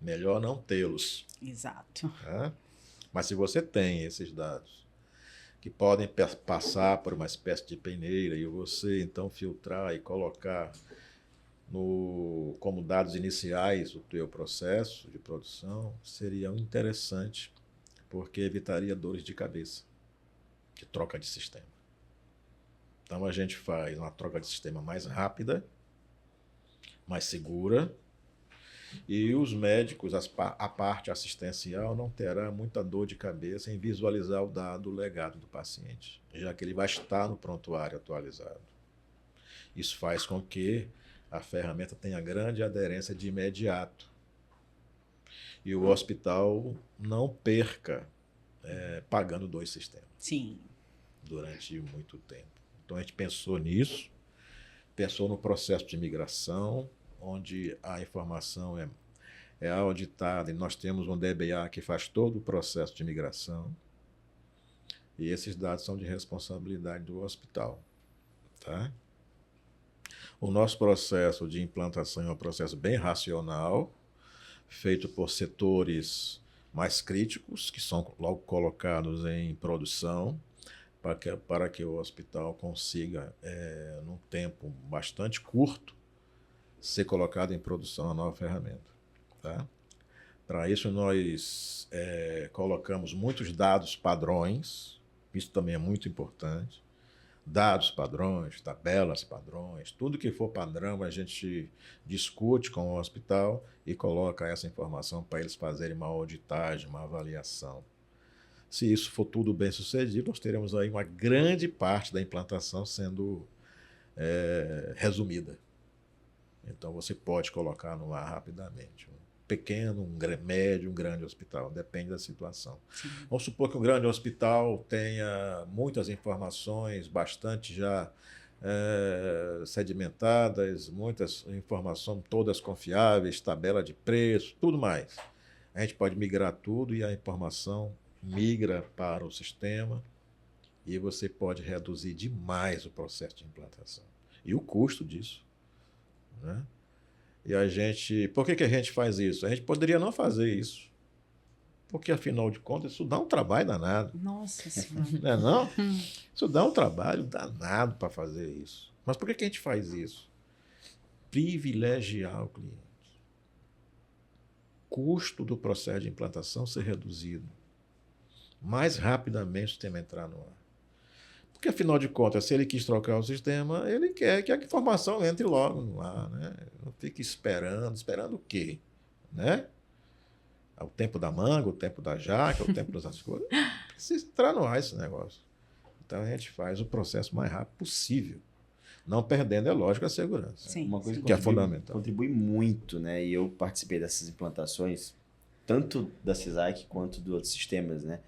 Melhor não tê-los. Exato. Tá? Mas se você tem esses dados que podem passar por uma espécie de peneira e você então filtrar e colocar como dados iniciais o teu processo de produção, seria interessante, porque evitaria dores de cabeça, de troca de sistema. Então a gente faz uma troca de sistema mais rápida, mais segura, e os médicos, a parte assistencial, não terá muita dor de cabeça em visualizar o dado legado do paciente, já que ele vai estar no prontuário atualizado. Isso faz com que a ferramenta tenha grande aderência de imediato. E o hospital não perca pagando 2 sistemas. Sim. Durante muito tempo. Então a gente pensou nisso, pensou no processo de migração, onde a informação é auditada e nós temos um DBA que faz todo o processo de migração. E esses dados são de responsabilidade do hospital. Tá? O nosso processo de implantação é um processo bem racional, feito por setores mais críticos, que são logo colocados em produção, para que o hospital consiga, num tempo bastante curto, ser colocado em produção a nova ferramenta. Tá? Para isso, nós colocamos muitos dados padrões, isso também é muito importante. Dados padrões, tabelas padrões, tudo que for padrão a gente discute com o hospital e coloca essa informação para eles fazerem uma auditagem, uma avaliação. Se isso for tudo bem sucedido, nós teremos aí uma grande parte da implantação sendo resumida. Então você pode colocar no ar rapidamente. Pequeno, médio, um grande hospital, depende da situação. Sim. Vamos supor que um grande hospital tenha muitas informações, bastante já sedimentadas, muitas informações todas confiáveis, tabela de preço, tudo mais. A gente pode migrar tudo e a informação migra para o sistema e você pode reduzir demais o processo de implantação. E o custo disso, né? E a gente... Por que a gente faz isso? A gente poderia não fazer isso. Porque, afinal de contas, isso dá um trabalho danado. Nossa Senhora. Não é não? Isso dá um trabalho danado para fazer isso. Mas por que a gente faz isso? Privilegiar o cliente. Custo do processo de implantação ser reduzido. Mais rapidamente o sistema entrar no ar. Porque, afinal de contas, se ele quis trocar o sistema, ele quer que a informação entre logo no ar, né? Não fique esperando o quê? Né? O tempo da manga, o tempo da jaca, o tempo das outras coisas. Precisa entrar no ar esse negócio. Então, a gente faz o processo mais rápido possível. Não perdendo, é lógico, a segurança. Sim, Uma coisa sim. Que é fundamental. Contribui muito, né? E eu participei dessas implantações, tanto da CISAC quanto dos outros sistemas, né?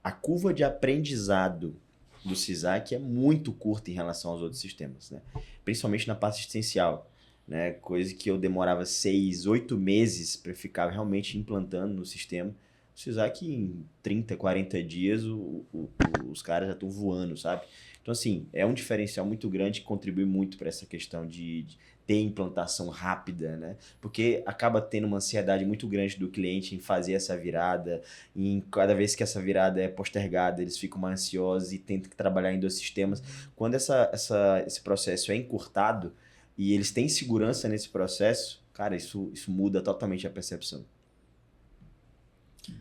A curva de aprendizado do CISAC é muito curta em relação aos outros sistemas, né? Principalmente na parte assistencial, né? Coisa que eu demorava 6, 8 meses para ficar realmente implantando no sistema. O CISAC, em 30, 40 dias, os caras já estão voando, sabe? Então, assim, é um diferencial muito grande que contribui muito para essa questão de ter implantação rápida, né? Porque acaba tendo uma ansiedade muito grande do cliente em fazer essa virada, e em cada vez que essa virada é postergada, eles ficam mais ansiosos e tentam trabalhar em 2 sistemas. Quando esse processo é encurtado e eles têm segurança nesse processo, cara, isso muda totalmente a percepção.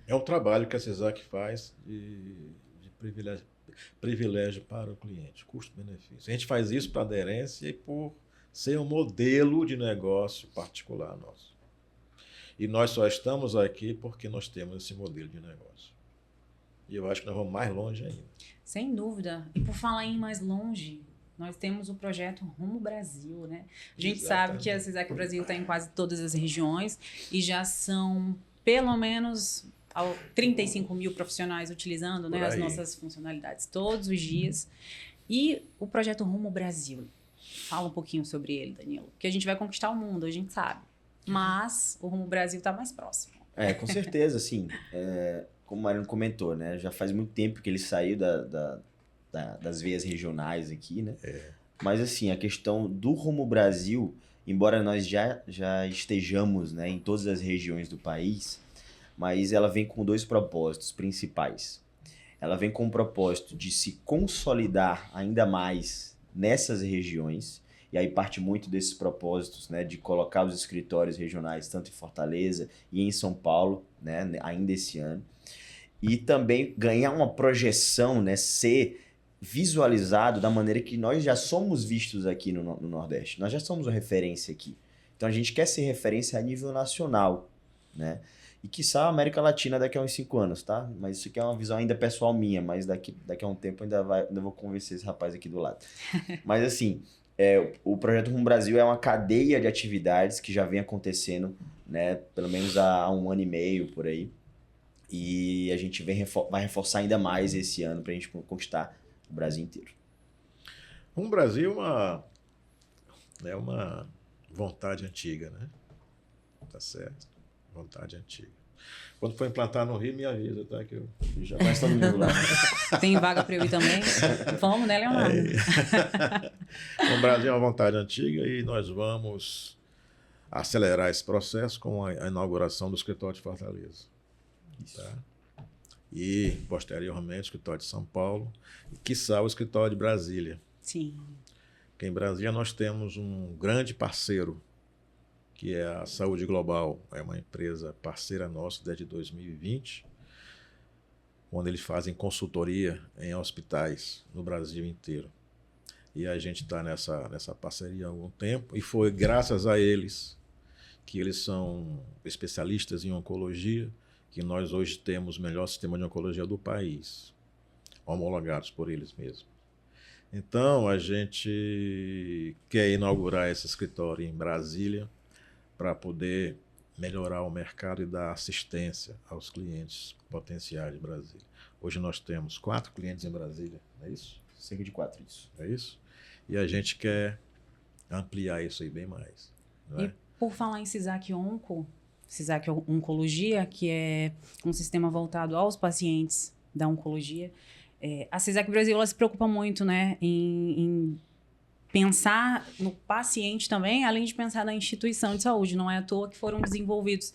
É um trabalho que a CISAC faz de privilégio para o cliente, custo-benefício. A gente faz isso para aderência e por ser um modelo de negócio particular nosso. E nós só estamos aqui porque nós temos esse modelo de negócio. E eu acho que nós vamos mais longe ainda. Sem dúvida. E por falar em mais longe, nós temos o projeto Rumo Brasil, né? A gente sabe que a CISAC Brasil está em quase todas as regiões e já são pelo menos 35 mil profissionais utilizando, né, as nossas funcionalidades todos os dias. E o projeto Rumo Brasil? Fala um pouquinho sobre ele, Danilo. Porque a gente vai conquistar o mundo, a gente sabe. Mas o Rumo Brasil está mais próximo. Com certeza, assim. Como o Mariano comentou, né? Já faz muito tempo que ele saiu das veias regionais aqui, né? Mas, assim, a questão do Rumo Brasil, embora nós já estejamos, né, em todas as regiões do país, mas ela vem com 2 propósitos principais. Ela vem com o propósito de se consolidar ainda mais nessas regiões, e aí parte muito desses propósitos, né, de colocar os escritórios regionais tanto em Fortaleza e em São Paulo, né, ainda esse ano, e também ganhar uma projeção, né, ser visualizado da maneira que nós já somos vistos aqui no Nordeste. Nós já somos uma referência aqui. Então a gente quer ser referência a nível nacional, né? E quiçá a América Latina daqui a uns 5 anos, tá? Mas isso aqui é uma visão ainda pessoal minha, mas daqui a um tempo ainda vou convencer esse rapaz aqui do lado. Mas assim, o Projeto Rumo Brasil é uma cadeia de atividades que já vem acontecendo, né? Pelo menos há 1 ano e meio, por aí. E a gente vai reforçar ainda mais esse ano para a gente conquistar o Brasil inteiro. Rumo Brasil é uma vontade antiga, né? Tá certo? Vontade antiga. Quando for implantar no Rio, me avisa, tá? Que eu já Mas todo mundo lá. Tem vaga para eu ir também? Vamos, né, Leonardo? O Brasil é uma vontade antiga e nós vamos acelerar esse processo com a inauguração do escritório de Fortaleza. Tá? e, posteriormente, o escritório de São Paulo, e, quiçá, o escritório de Brasília. Sim. Porque em Brasília nós temos um grande parceiro, que é a Saúde Global. É uma empresa parceira nossa desde 2020, onde eles fazem consultoria em hospitais no Brasil inteiro. E a gente está nessa parceria há algum tempo, e foi graças a eles, que eles são especialistas em oncologia, que nós hoje temos o melhor sistema de oncologia do país, homologados por eles mesmos. Então, a gente quer inaugurar esse escritório em Brasília para poder melhorar o mercado e dar assistência aos clientes potenciais de Brasília. Hoje nós temos 4 clientes em Brasília, não é isso? Cerca de 4, isso. É isso? E a gente quer ampliar isso aí bem mais. Não é? E por falar em CISAC Oncologia, que é um sistema voltado aos pacientes da oncologia, a CISAC Brasil ela se preocupa muito, né, em pensar no paciente também, além de pensar na instituição de saúde. Não é à toa que foram desenvolvidos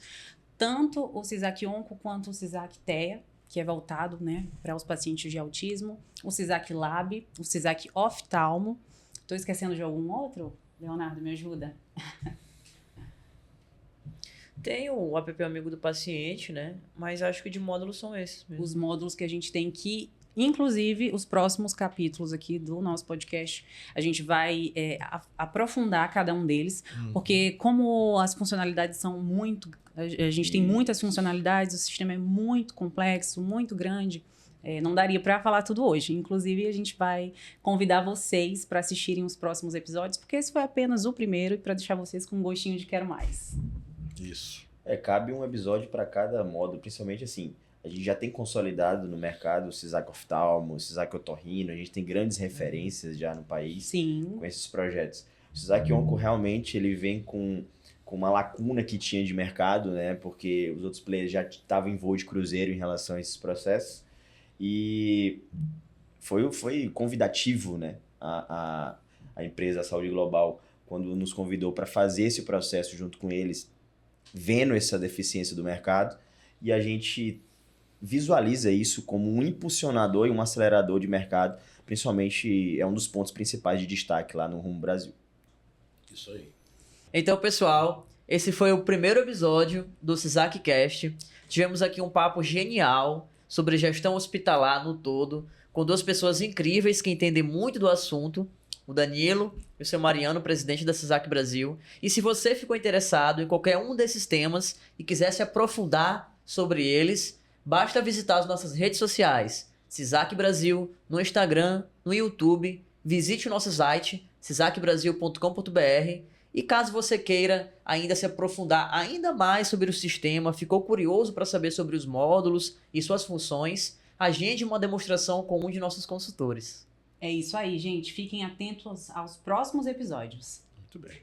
tanto o CISAC Onco quanto o CISAC TEA, que é voltado, né, para os pacientes de autismo, o CISAC Lab, o CISAC Oftalmo. Estou esquecendo de algum outro? Leonardo, me ajuda. Tem o app amigo do paciente, né? Mas acho que de módulos são esses mesmo. Os módulos que a gente tem que, inclusive, os próximos capítulos aqui do nosso podcast, a gente vai aprofundar cada um deles, porque como as funcionalidades são muito... A gente tem muitas funcionalidades, o sistema é muito complexo, muito grande, não daria para falar tudo hoje. Inclusive, a gente vai convidar vocês para assistirem os próximos episódios, porque esse foi apenas o primeiro, e para deixar vocês com um gostinho de quero mais. Isso. Cabe um episódio para cada módulo, principalmente assim, a gente já tem consolidado no mercado o CISAC Oftalmo, o CISAC Otorrino, a gente tem grandes referências já no país. Sim. Com esses projetos. O CISAC Onco realmente ele vem com uma lacuna que tinha de mercado, né? Porque os outros players já estavam em voo de cruzeiro em relação a esses processos. E foi convidativo, né? A empresa a Saúde Global, quando nos convidou para fazer esse processo junto com eles, vendo essa deficiência do mercado, e a gente visualiza isso como um impulsionador e um acelerador de mercado, principalmente é um dos pontos principais de destaque lá no Rumo Brasil. Isso aí. Então, pessoal, esse foi o primeiro episódio do CISAC Cast. Tivemos aqui um papo genial sobre gestão hospitalar no todo, com 2 pessoas incríveis que entendem muito do assunto, o Danilo e o seu Mariano, presidente da CISAC Brasil. E se você ficou interessado em qualquer um desses temas e quiser se aprofundar sobre eles, basta visitar as nossas redes sociais, CISAC Brasil, no Instagram, no YouTube, visite o nosso site, cisacbrasil.com.br, e caso você queira ainda se aprofundar ainda mais sobre o sistema, ficou curioso para saber sobre os módulos e suas funções, agende uma demonstração com um de nossos consultores. É isso aí, gente. Fiquem atentos aos próximos episódios. Muito bem.